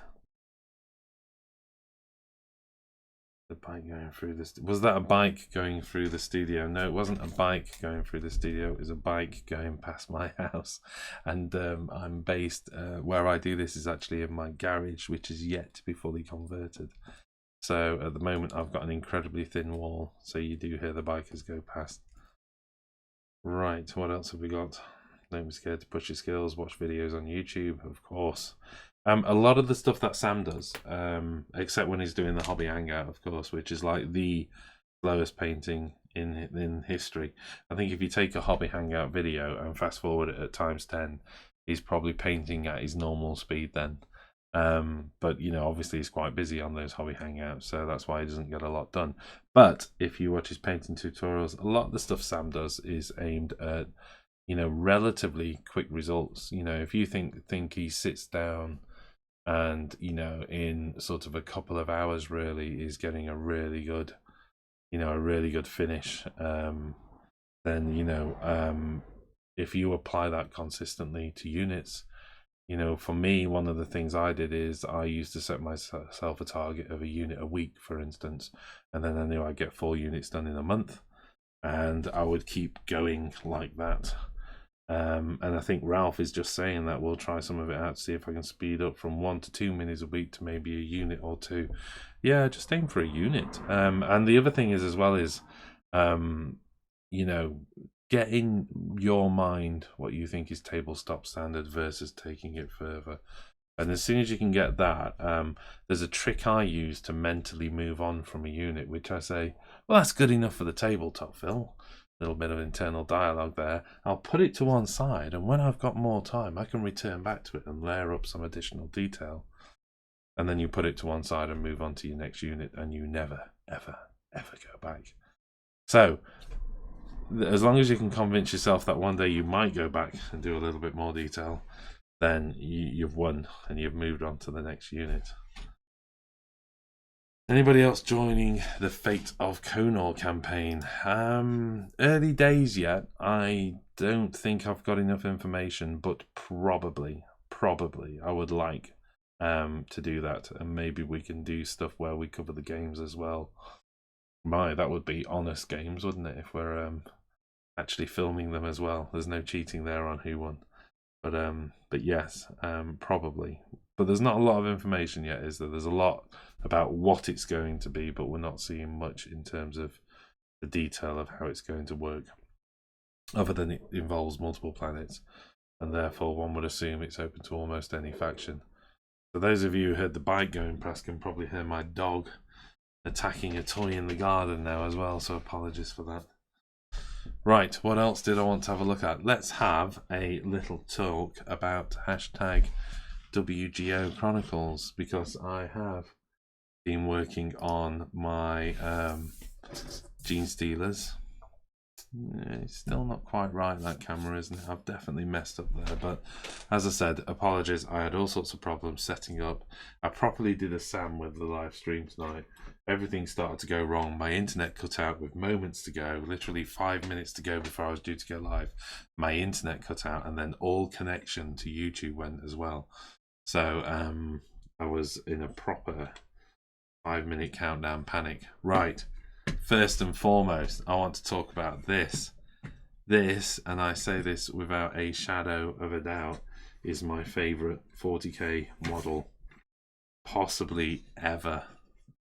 The bike going through this. Was that a bike going through the studio? No, it wasn't a bike going through the studio. It was a bike going past my house. And I'm based where I do this is actually in my garage, which is yet to be fully converted. So at the moment I've got an incredibly thin wall, so you do hear the bikers go past. Right, what else have we got? Don't be scared to push your skills. Watch videos on YouTube, of course. A lot of the stuff that Sam does, except when he's doing the hobby hangout, of course, which is like the slowest painting in history. I think if you take a hobby hangout video and fast forward it at ×10, he's probably painting at his normal speed then. But you know, obviously he's quite busy on those hobby hangouts, so that's why he doesn't get a lot done. But if you watch his painting tutorials, a lot of the stuff Sam does is aimed at, you know, relatively quick results. You know, if you think he sits down and, you know, in sort of a couple of hours really is getting a really good, you know, a really good finish, then, you know, if you apply that consistently to units, you know, for me, one of the things I did is I used to set myself a target of a unit a week, for instance, and then I knew I'd get 4 units done in a month, and I would keep going like that. And I think Ralph is just saying that we'll try some of it out to see if I can speed up from 1 to 2 minis a week to maybe a unit or 2. Yeah, just aim for a unit. And the other thing is as well is, you know, get in your mind what you think is tabletop standard versus taking it further. And as soon as you can get that, there's a trick I use to mentally move on from a unit, which I say, well, that's good enough for the tabletop, Phil. Little bit of internal dialogue there. I'll put it to one side, and when I've got more time I can return back to it and layer up some additional detail, and then you put it to one side and move on to your next unit, and you never ever go back. So as long as you can convince yourself that one day you might go back and do a little bit more detail, then you've won and you've moved on to the next unit. Anybody else joining the Fate of Conor campaign? Early days yet. I don't think I've got enough information, but probably I would like to do that, and maybe we can do stuff where we cover the games as well. That would be honest games, wouldn't it? If we're actually filming them as well. There's no cheating there on who won. But yes, probably. But there's not a lot of information yet, is there? There's a lot about what it's going to be, but we're not seeing much in terms of the detail of how it's going to work, other than it involves multiple planets, and therefore one would assume it's open to almost any faction. For those of you who heard the bike going past can probably hear my dog attacking a toy in the garden now as well, so apologies for that. Right, what else did I want to have a look at? Let's have a little talk about hashtag WGO Chronicles, because I have been working on my Genestealers. It's still not quite right, that camera, isn't it? I've definitely messed up there, but as I said, apologies. I had all sorts of problems setting up. I properly did a SAM with the live stream tonight. Everything started to go wrong. My internet cut out with moments to go, literally 5 minutes to go before I was due to go live. My internet cut out, and then all connection to YouTube went as well. So I was in a proper 5-minute countdown panic. Right, first and foremost, I want to talk about this. This, and I say this without a shadow of a doubt, is my favourite 40k model possibly ever,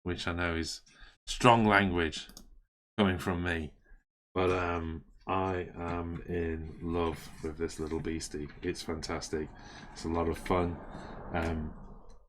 which I know is strong language coming from me, but I am in love with this little beastie. It's fantastic. It's a lot of fun.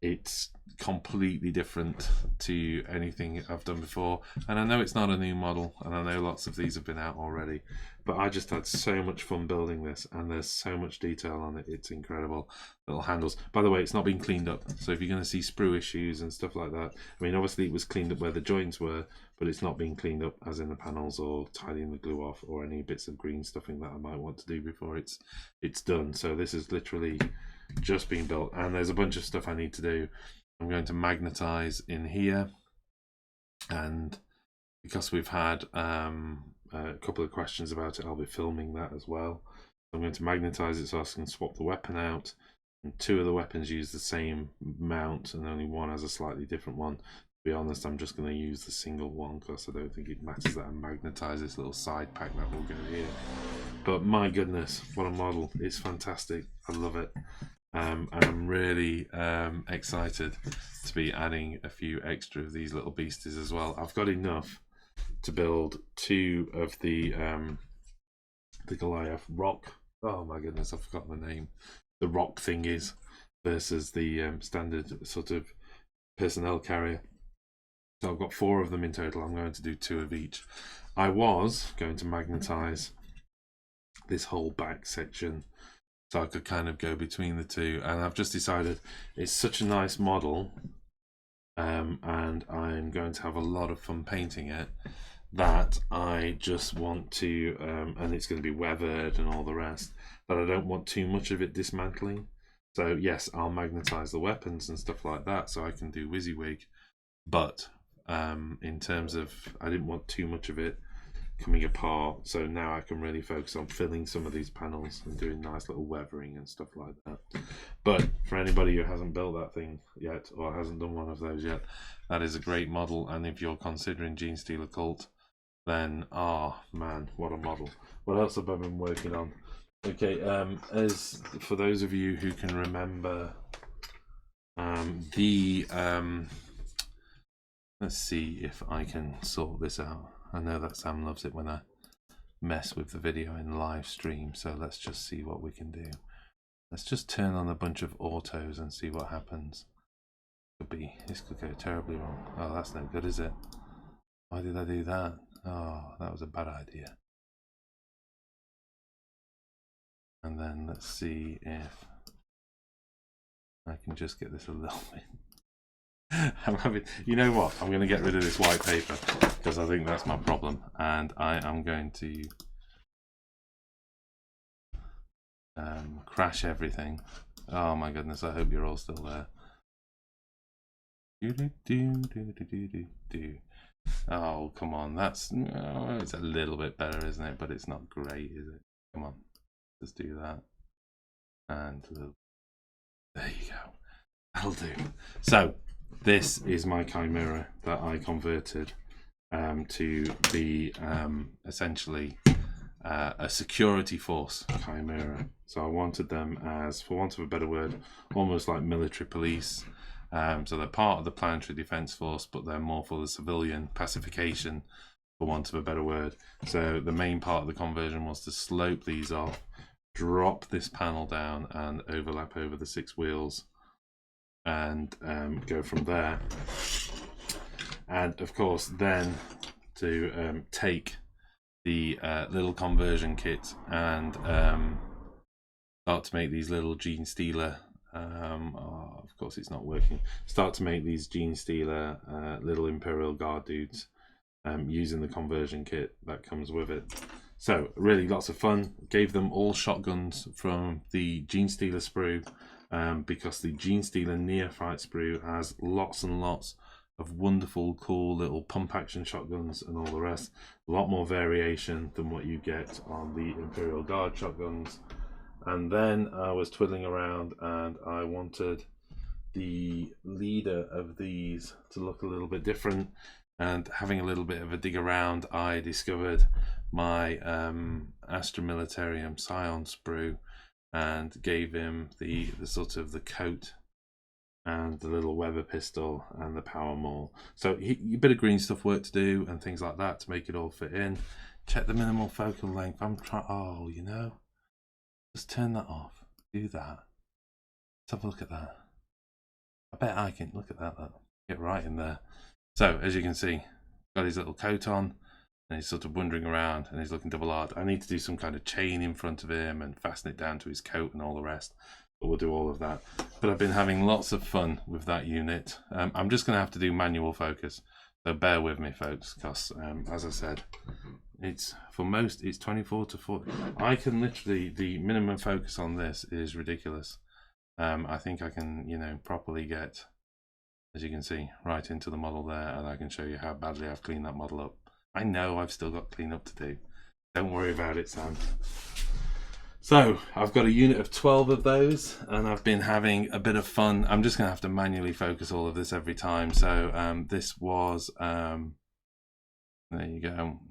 It's completely different to anything I've done before, and I know it's not a new model, and I know lots of these have been out already, but I just had so much fun building this, and there's so much detail on it. It's incredible. Little handles, by the way, it's not been cleaned up, so if you're going to see sprue issues and stuff like that, I mean, obviously it was cleaned up where the joints were, but it's not been cleaned up as in the panels or tidying the glue off or any bits of green stuffing that I might want to do before it's done. So this is literally just being built, and there's a bunch of stuff I need to do. I'm going to magnetize in here, and because we've had a couple of questions about it, I'll be filming that as well. I'm going to magnetize it so I can swap the weapon out, and 2 of the weapons use the same mount and only one has a slightly different one. To be honest, I'm just going to use the single one because I don't think it matters that I magnetize this little side pack that will go here. But my goodness, what a model. It's fantastic. I love it. And I'm really excited to be adding a few extra of these little beasties as well. I've got enough to build 2 of the Goliath rock. Oh my goodness, I've forgotten the name. The rock thingies versus the standard sort of personnel carrier. So I've got 4 of them in total. I'm going to do 2 of each. I was going to magnetize this whole back section so I could kind of go between the 2, and I've just decided it's such a nice model, and I'm going to have a lot of fun painting it, that I just want to, and it's going to be weathered and all the rest, but I don't want too much of it dismantling. So yes, I'll magnetize the weapons and stuff like that so I can do WYSIWYG, but in terms of, I didn't want too much of it coming apart, so now I can really focus on filling some of these panels and doing nice little weathering and stuff like that. But for anybody who hasn't built that thing yet, or hasn't done one of those yet, that is a great model, and if you're considering Genestealer Cult, then oh man, what a model. What else have I been working on? Okay, as for those of you who can remember let's see if I can sort this out. I know that Sam loves it when I mess with the video in live stream, so let's just see what we can do. Let's just turn on a bunch of autos and see what happens. This could go terribly wrong. Oh, that's no good, is it? Why did I do that? Oh, that was a bad idea. And then let's see if I can just get this a little bit. I'm having, you know what? I'm going to get rid of this white paper because I think that's my problem, and I am going to crash everything. Oh my goodness! I hope you're all still there. Oh come on, that's it's a little bit better, isn't it? But it's not great, is it? Come on, let's do that, and there you go. That'll do. So this is my chimera that I converted to be essentially a security force chimera. So I wanted them as, for want of a better word, almost like military police. So they're part of the planetary defense force, but they're more for the civilian pacification, for want of a better word. So the main part of the conversion was to slope these off, drop this panel down and overlap over the 6 wheels, and go from there. And of course then to take the little conversion kit and start to make these little Genestealer, of course it's not working, start to make these Genestealer little Imperial Guard dudes using the conversion kit that comes with it. So really lots of fun. Gave them all shotguns from the Genestealer sprue, because the Genestealer Neophyte sprue has lots and lots of wonderful, cool little pump action shotguns and all the rest. A lot more variation than what you get on the Imperial Guard shotguns. And then I was twiddling around and I wanted the leader of these to look a little bit different. And having a little bit of a dig around, I discovered my Astra Militarium Scion sprue and gave him the sort of the coat and the little Weber pistol and the power maul. So a bit of green stuff work to do and things like that to make it all fit in. Check the minimal focal length. I'm trying, oh, you know, just turn that off. Do that. Let's have a look at that. I bet I can, look at that, get right in there. So as you can see, got his little coat on and he's sort of wandering around and he's looking double-hard. I need to do some kind of chain in front of him and fasten it down to his coat and all the rest. But we'll do all of that. But I've been having lots of fun with that unit. I'm just going to have to do manual focus. So bear with me, folks, because as I said, it's for most, it's 24 to 40. I can literally, the minimum focus on this is ridiculous. I think I can, you know, properly get, as you can see, right into the model there, and I can show you how badly I've cleaned that model up. I know I've still got cleanup to do. Don't worry about it, Sam. So I've got a unit of 12 of those and I've been having a bit of fun. I'm just going to have to manually focus all of this every time. So this was, there you go.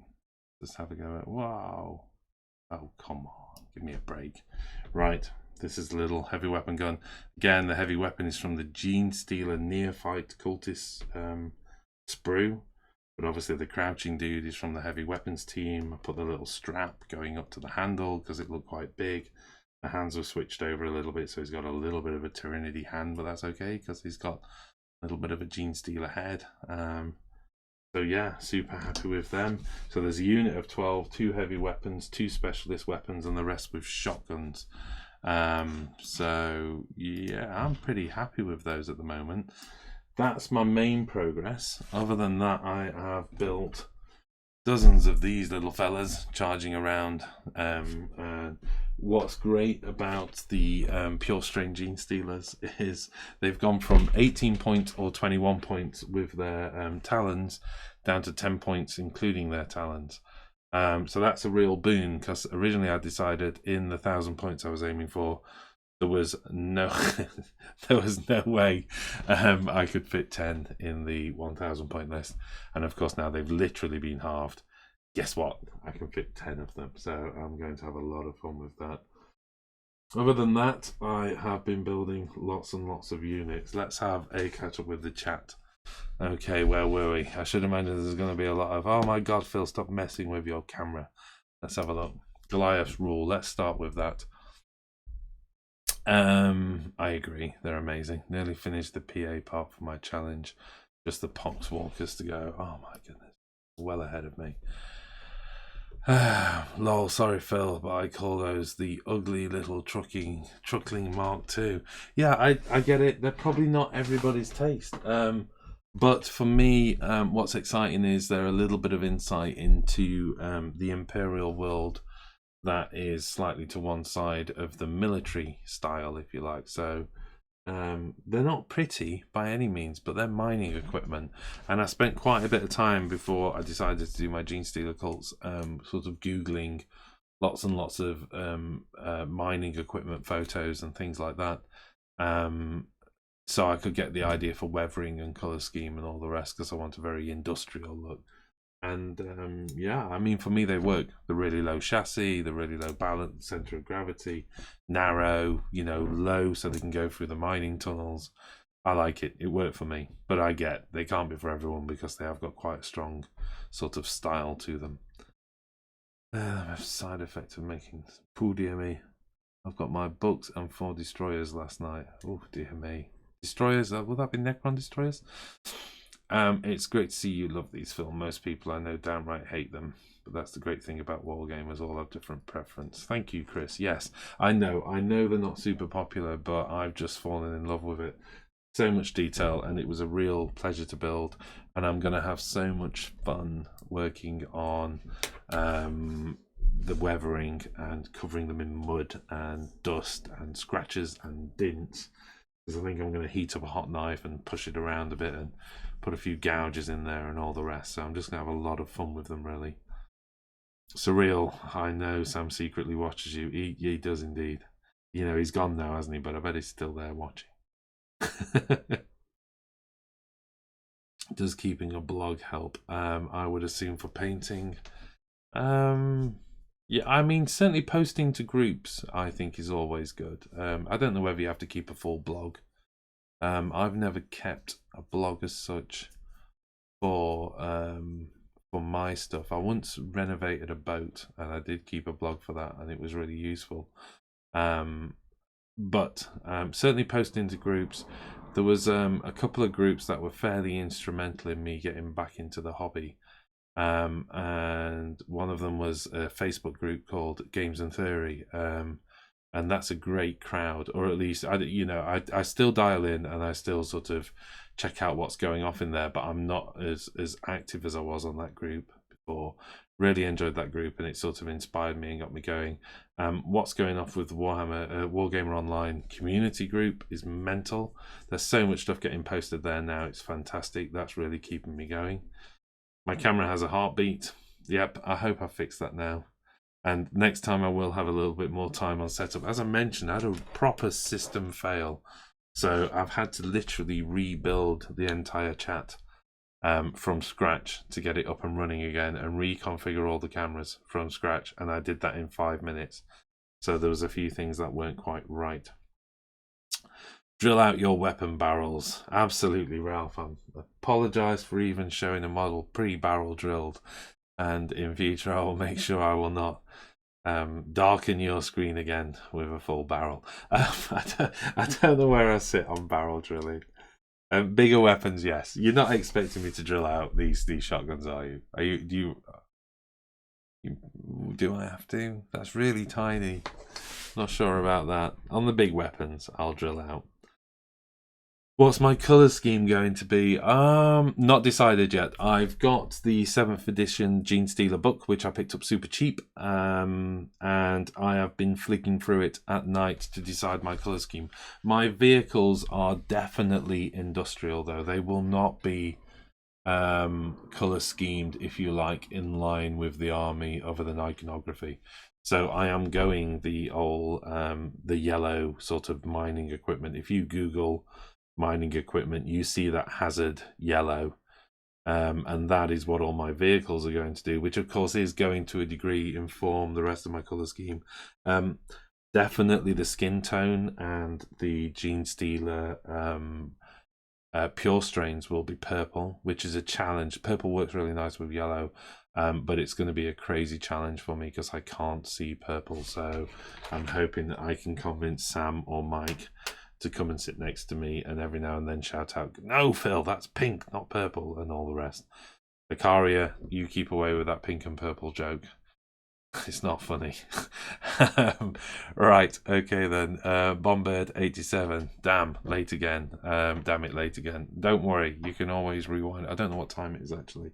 Let's have a go at, wow. Oh, come on, give me a break. Right, this is the little heavy weapon gun. Again, the heavy weapon is from the Genestealer Neophyte Cultist sprue. But obviously the crouching dude is from the heavy weapons team. I put the little strap going up to the handle because it looked quite big. The hands were switched over a little bit, so he's got a little bit of a Tyranidy hand, but that's okay because he's got a little bit of a Genestealer head. So yeah, super happy with them. So there's a unit of 12, 2 heavy weapons, 2 specialist weapons, and the rest with shotguns. So yeah, I'm pretty happy with those at the moment. That's my main progress. Other than that, I have built dozens of these little fellas charging around. What's great about the pure strain Genestealers is they've gone from 18 points or 21 points with their talons down to 10 points including their talons. So that's a real boon, because originally I decided in the 1,000 points I was aiming for, there was no way I could fit 10 in the 1,000 point list, and of course now they've literally been halved. Guess what? I can fit 10 of them, so I'm going to have a lot of fun with that. Other than that, I have been building lots and lots of units. Let's have a catch up with the chat. Okay, where were we? I should imagine there's going to be a lot of, oh my god, Phil, stop messing with your camera. Let's have a look. Goliath's rule. Let's start with that. I agree, they're amazing. Nearly finished the PA part for my challenge. Just the Poxwalkers to go. Oh my goodness, well ahead of me. Lol, sorry Phil, but I call those the ugly little truckling Mark II. Yeah, I get it. They're probably not everybody's taste. But for me, what's exciting is they're a little bit of insight into the Imperial world that is slightly to one side of the military style, if you like. So they're not pretty by any means, but they're mining equipment. And I spent quite a bit of time before I decided to do my Genestealer Cults sort of Googling lots and lots of mining equipment photos and things like that. So I could get the idea for weathering and colour scheme and all the rest, because I want a very industrial look. And yeah, I mean, for me, they work. The really low chassis, the really low balance, center of gravity, narrow, you know, low, so they can go through the mining tunnels. I like it. It worked for me, but I get they can't be for everyone because they have got quite a strong sort of style to them. Side effect of making. Poor dear me. I've got my books and 4 destroyers last night. Oh dear me. Destroyers, will that be Necron destroyers? It's great to see you love these films. Most people I know downright hate them, but that's the great thing about wargamers, all have different preference. Thank you, Chris. Yes, I know they're not super popular, but I've just fallen in love with it. So much detail, and it was a real pleasure to build, and I'm going to have so much fun working on the weathering and covering them in mud and dust and scratches and dints, because I think I'm going to heat up a hot knife and push it around a bit and put a few gouges in there and all the rest. So I'm just going to have a lot of fun with them, really. Surreal, I know Sam secretly watches you. He does indeed. You know, he's gone now, hasn't he? But I bet he's still there watching. Does keeping a blog help? I would assume for painting. Yeah, I mean, certainly posting to groups I think is always good. I don't know whether you have to keep a full blog. I've never kept a blog as such for my stuff. I once renovated a boat and I did keep a blog for that, and it was really useful. But certainly posting to groups. There was a couple of groups that were fairly instrumental in me getting back into the hobby. And one of them was a Facebook group called Games and Theory, and that's a great crowd, or at least I still dial in and I still sort of check out what's going off in there, but I'm not as active as I was on that group before. Really enjoyed that group, and it sort of inspired me and got me going. What's going off with the Wargamer Online community group is mental. There's so much stuff getting posted there now. It's fantastic. That's really keeping me going. My camera has a heartbeat. Yep, I hope I fixed that now. And next time I will have a little bit more time on setup. As I mentioned, I had a proper system fail. So I've had to literally rebuild the entire chat from scratch to get it up and running again, and reconfigure all the cameras from scratch. And I did that in 5 minutes. So there was a few things that weren't quite right. Drill out your weapon barrels. Absolutely, Ralph. I apologise for even showing a model pre-barrel drilled, and in future I will make sure I will not darken your screen again with a full barrel. I don't know where I sit on barrel drilling. Bigger weapons, yes. You're not expecting me to drill out these shotguns, are you? Do I have to? That's really tiny. Not sure about that. On the big weapons, I'll drill out. What's my colour scheme going to be? Not decided yet. I've got the 7th edition Genestealer book, which I picked up super cheap, and I have been flicking through it at night to decide my colour scheme. My vehicles are definitely industrial, though. They will not be colour schemed, if you like, in line with the army other than iconography. So I am going the old, the yellow sort of mining equipment. If you Google mining equipment, you see that hazard yellow, and that is what all my vehicles are going to do, which of course is going to a degree inform the rest of my color scheme. Definitely the skin tone and the Genestealer pure strains will be purple, which is a challenge. Purple works really nice with yellow, but it's going to be a crazy challenge for me because I can't see purple. So I'm hoping that I can convince Sam or Mike to come and sit next to me and every now and then shout out, "No, Phil, that's pink, not purple," and all the rest. Icaria, you keep away with that pink and purple joke. It's not funny. Right, okay then. Bombird87. Damn, late again. Damn it, late again. Don't worry, you can always rewind. I don't know what time it is actually.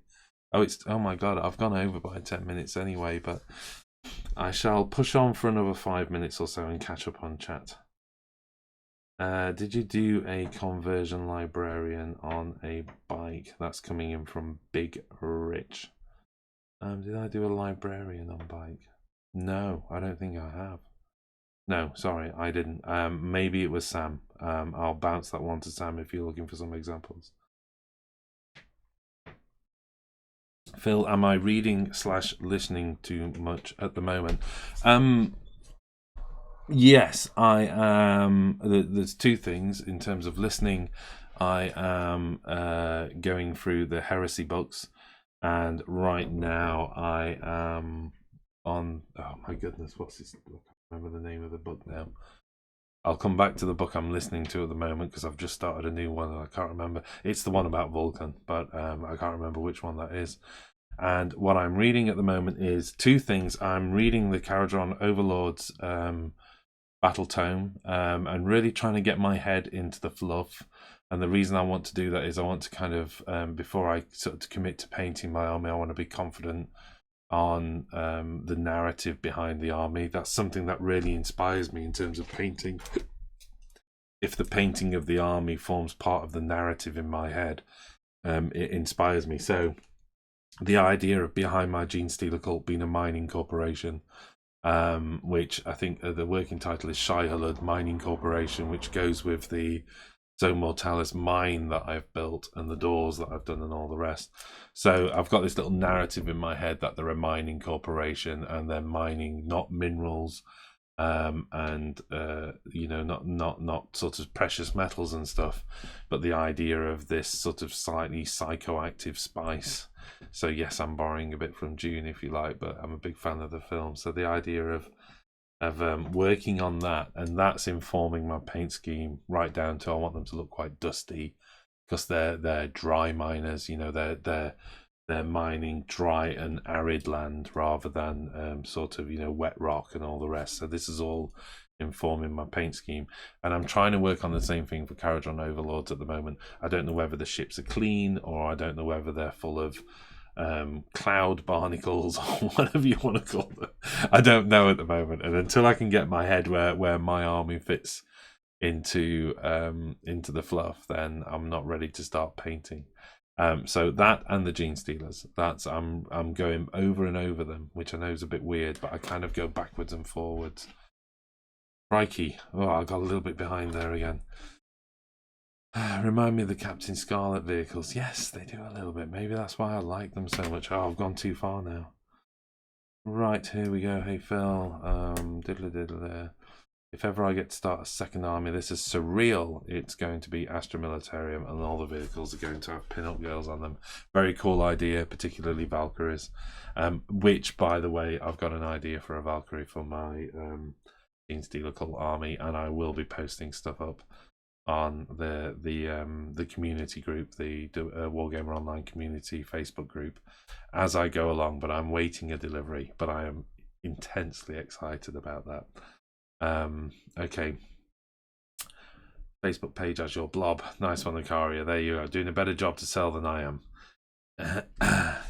Oh my god, I've gone over by 10 minutes anyway, but I shall push on for another 5 minutes or so and catch up on chat. Did you do a conversion librarian on a bike? That's coming in from Big Rich. Did I do a librarian on bike? No, I don't think I have. No, sorry, I didn't. Maybe it was Sam. I'll bounce that one to Sam if you're looking for some examples. Phil, am I reading / listening too much at the moment? Yes, I am. There's two things in terms of listening. I am going through the heresy books, and right now I am on. Oh my goodness, what's this book? I don't remember the name of the book now. I'll come back to the book I'm listening to at the moment because I've just started a new one and I can't remember. It's the one about Vulcan, but I can't remember which one that is. And what I'm reading at the moment is two things. I'm reading the Caradron Overlords battle tome and really trying to get my head into the fluff. And the reason I want to do that is I want to kind of, before I sort of commit to painting my army, I want to be confident on the narrative behind the army. That's something that really inspires me in terms of painting. If the painting of the army forms part of the narrative in my head, it inspires me. So the idea of behind my Genestealer Cult being a mining corporation, which I think the working title is Shai-Hulud Mining Corporation, which goes with the Zone Mortalis mine that I've built and the doors that I've done and all the rest. So I've got this little narrative in my head that they're a mining corporation and they're mining not minerals and you know, not sort of precious metals and stuff, but the idea of this sort of slightly psychoactive spice. So yes, I'm borrowing a bit from June if you like, but I'm a big fan of the film. So the idea of working on that, and that's informing my paint scheme right down to I want them to look quite dusty because they're dry miners. You know, they're mining dry and arid land rather than sort of, you know, wet rock and all the rest. So this is all informing my paint scheme, and I'm trying to work on the same thing for Caradron Overlords at the moment. I don't know whether the ships are clean or I don't know whether they're full of cloud barnacles or whatever you want to call them. I don't know at the moment, and until I can get my head where my army fits into the fluff, then I'm not ready to start painting. So that and the Genestealers, that's I'm going over and over them, which I know is a bit weird, but I kind of go backwards and forwards. Crikey, oh, I got a little bit behind there again. Remind me of the Captain Scarlet vehicles. Yes, they do a little bit. Maybe that's why I like them so much. Oh, I've gone too far now. Right, here we go. Hey, Phil. Diddle diddle there. If ever I get to start a second army, this is surreal. It's going to be Astra Militarium, and all the vehicles are going to have pin-up girls on them. Very cool idea, particularly Valkyries. Which, by the way, I've got an idea for a Valkyrie for my Genestealer Cult army, and I will be posting stuff up on the community group, the Wargamer Online community Facebook group, as I go along. But I'm waiting a delivery, but I am intensely excited about that. Okay, Facebook page as your blob. Nice one, Lucaria. There you are, doing a better job to sell than I am.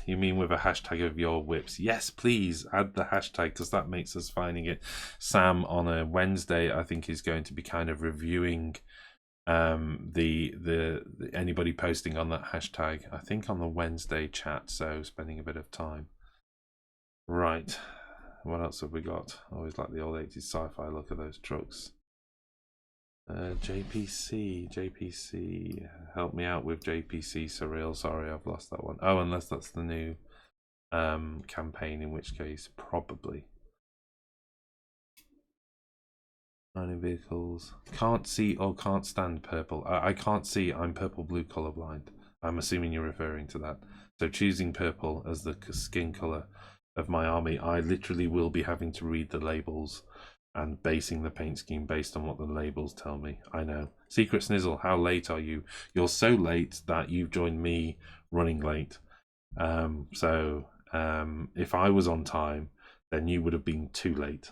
You mean with a hashtag of your whips? Yes, please add the hashtag because that makes us finding it. Sam on a Wednesday, I think, is going to be kind of reviewing the anybody posting on that hashtag, I think, on the Wednesday chat, so spending a bit of time. Right, what else have we got? I always like the old 80s sci-fi look of those trucks. JPC, help me out with JPC Surreal. Sorry, I've lost that one. Oh, unless that's the new campaign, in which case probably. Mining vehicles. Can't see or can't stand purple. I can't see. I'm purple blue colorblind. I'm assuming you're referring to that. So choosing purple as the skin color of my army, I literally will be having to read the labels and basing the paint scheme based on what the labels tell me. I know. Secret Snizzle, how late are you? You're so late that you've joined me running late. So if I was on time, then you would have been too late.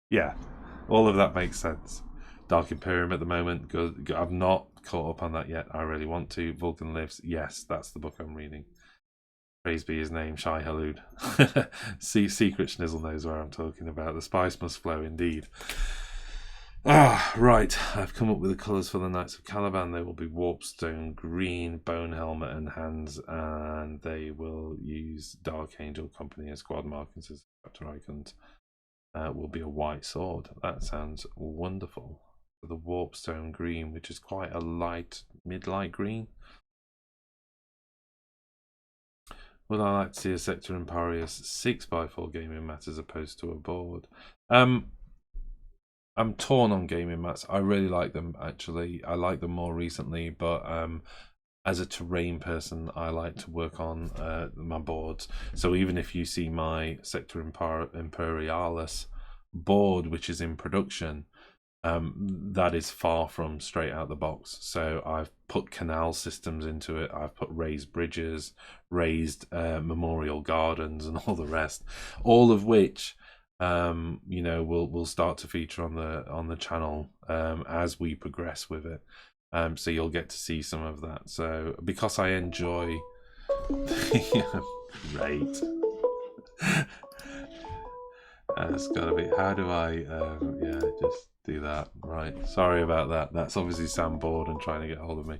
Yeah, all of that makes sense. Dark Imperium at the moment, I've not caught up on that yet. I really want to. Vulcan Lives, yes, that's the book I'm reading. Praise be his name, Shai-Hulud. Secret Schnizzle knows where I'm talking about. The spice must flow indeed. Ah, right. I've come up with the colours for the Knights of Caliban. They will be Warpstone Green, Bone Helmet and Hands, and they will use Dark Angel Company as squad markings as chapter icons. Will be a white sword. That sounds wonderful. The Warpstone Green, which is quite a light, mid-light green. Would I like to see a Sector Imperius 6x4 gaming mat as opposed to a board? I'm torn on gaming mats. I really like them, actually. I like them more recently, but as a terrain person, I like to work on my boards. So even if you see my Sector Imperialis board, which is in production, that is far from straight out the box. So I've put canal systems into it. I've put raised bridges, raised memorial gardens, and all the rest. All of which, you know, will start to feature on the channel as we progress with it. So you'll get to see some of that. So because I enjoy great. It's gotta be. How do I? Yeah, just do that. Right. Sorry about that. That's obviously Sam bored and trying to get hold of me.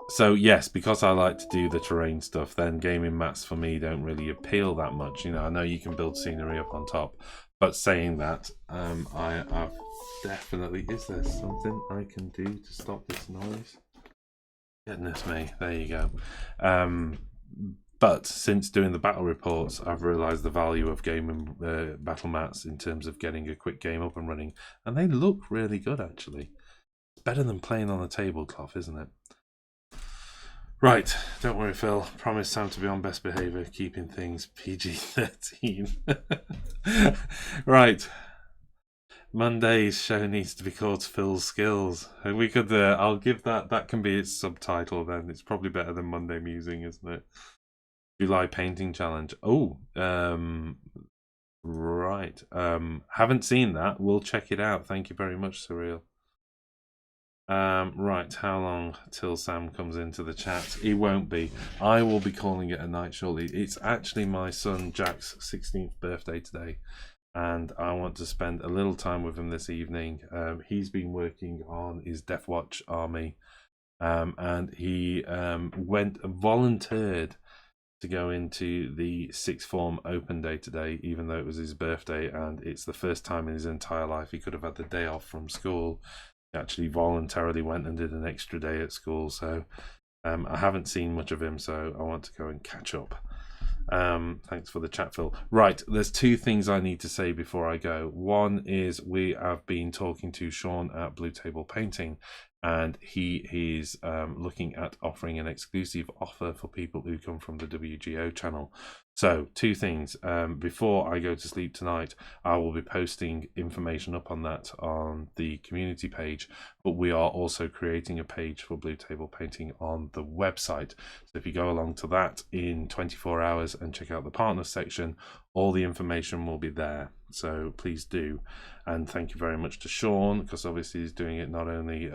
So yes, because I like to do the terrain stuff, then gaming mats for me don't really appeal that much. You know, I know you can build scenery up on top, but saying that, I've definitely. Is there something I can do to stop this noise? Goodness me, there you go. But since doing the battle reports, I've realised the value of gaming battle mats in terms of getting a quick game up and running, and they look really good actually. It's better than playing on a tablecloth, isn't it? Right, don't worry, Phil. Promise Sam to be on best behaviour, keeping things PG-13. Right. Monday's show needs to be called Phil's Skills. We could. I'll give that. That can be its subtitle. Then it's probably better than Monday Musing, isn't it? July painting challenge. Oh, right. Haven't seen that. We'll check it out. Thank you very much, Surreal. Right, how long till Sam comes into the chat? He won't be. I will be calling it a night shortly. It's actually my son Jack's 16th birthday today, and I want to spend a little time with him this evening. He's been working on his Death Watch army, and he volunteered to go into the sixth form open day today, even though it was his birthday, and it's the first time in his entire life he could have had the day off from school. He actually voluntarily went and did an extra day at school, so I haven't seen much of him, so I want to go and catch up. Thanks for the chat, Phil. Right, there's two things I need to say before I go. One is we have been talking to Sean at Blue Table Painting, and he is looking at offering an exclusive offer for people who come from the WGO channel. So, two things. Before I go to sleep tonight, I will be posting information up on that on the community page, but we are also creating a page for Blue Table Painting on the website. So if you go along to that in 24 hours and check out the partners section, all the information will be there. So please do. And thank you very much to Sean, because obviously he's doing it not only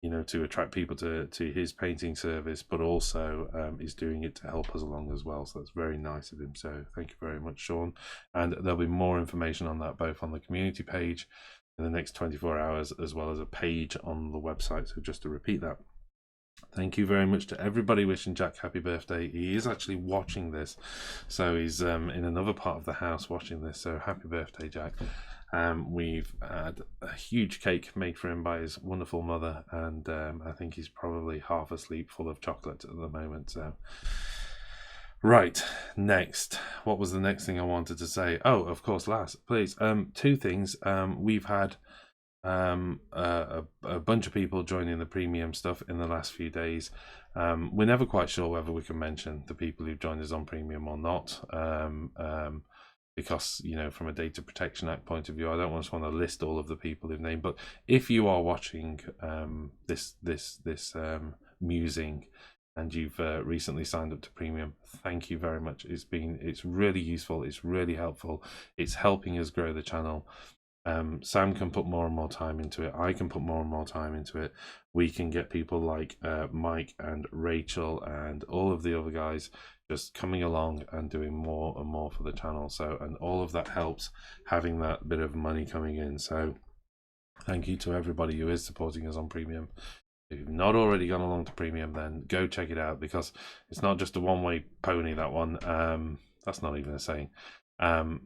you know, to attract people to his painting service, but also he's doing it to help us along as well. So that's very nice of him. So thank you very much, Sean. And there'll be more information on that both on the community page in the next 24 hours, as well as a page on the website. So just to repeat that. Thank you very much to everybody wishing Jack happy birthday. He is actually watching this, so he's in another part of the house watching this. So happy birthday, Jack. We've had a huge cake made for him by his wonderful mother, and I think he's probably half asleep full of chocolate at the moment. So right, next, what was the next thing I wanted to say? Oh, of course, last, please. Two things. We've had a bunch of people joining the premium stuff in the last few days. We're never quite sure whether we can mention the people who've joined us on premium or not, because, you know, from a Data Protection Act point of view, I don't just want to list all of the people who've named. But if you are watching this musing and you've recently signed up to premium, thank you very much. It's really useful, it's really helpful, it's helping us grow the channel. Sam can put more and more time into it. I can put more and more time into it. We can get people like Mike and Rachel and all of the other guys just coming along and doing more and more for the channel. So, and all of that helps having that bit of money coming in. So thank you to everybody who is supporting us on premium. If you've not already gone along to premium, then go check it out, because it's not just a one-way pony, that one. That's not even a saying. For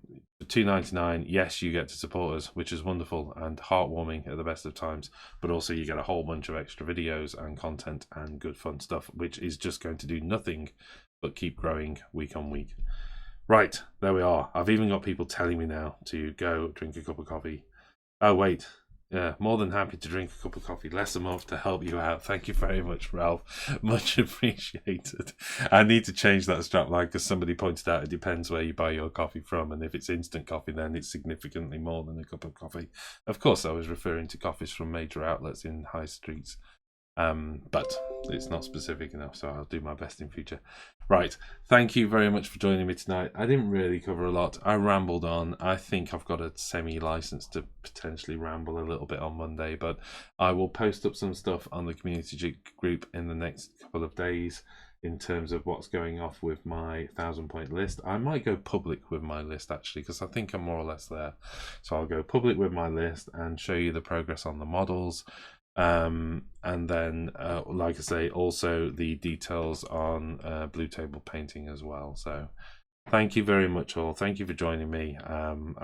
$2.99, yes, you get to support us, which is wonderful and heartwarming at the best of times, but also you get a whole bunch of extra videos and content and good fun stuff, which is just going to do nothing but keep growing week on week. Right, there we are. I've even got people telling me now to go drink a cup of coffee. Oh, wait. Yeah, more than happy to drink a cup of coffee less a month to help you out. Thank you very much, Ralph. Much appreciated. I need to change that strapline because somebody pointed out it depends where you buy your coffee from, and if it's instant coffee, then it's significantly more than a cup of coffee. Of course, I was referring to coffees from major outlets in high streets. But it's not specific enough, so I'll do my best in future. Right, thank you very much for joining me tonight. I didn't really cover a lot. I rambled on. I think I've got a semi-license to potentially ramble a little bit on Monday, but I will post up some stuff on the community group in the next couple of days in terms of what's going off with my 1,000-point list. I might go public with my list, actually, because I think I'm more or less there. So I'll go public with my list and show you the progress on the models. And then like I say, also the details on blue table painting as well. So thank you very much all. Thank you for joining me. I'm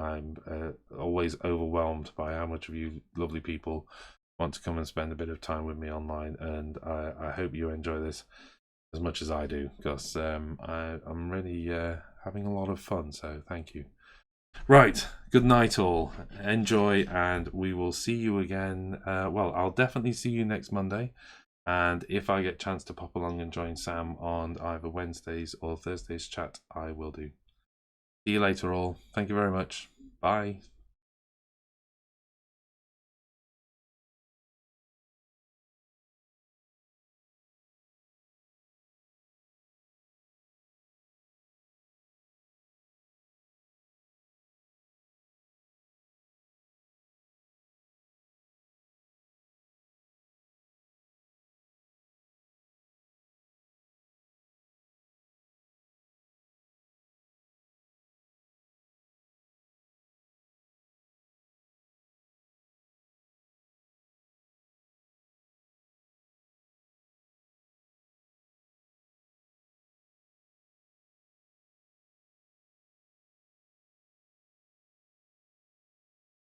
always overwhelmed by how much of you lovely people want to come and spend a bit of time with me online, and I hope you enjoy this as much as I do, because I'm really having a lot of fun. So thank you. Right, good night all. Enjoy, and we will see you again. Well, I'll definitely see you next Monday, and if I get a chance to pop along and join Sam on either Wednesdays or Thursdays chat, I will do. See you later all. Thank you very much. Bye.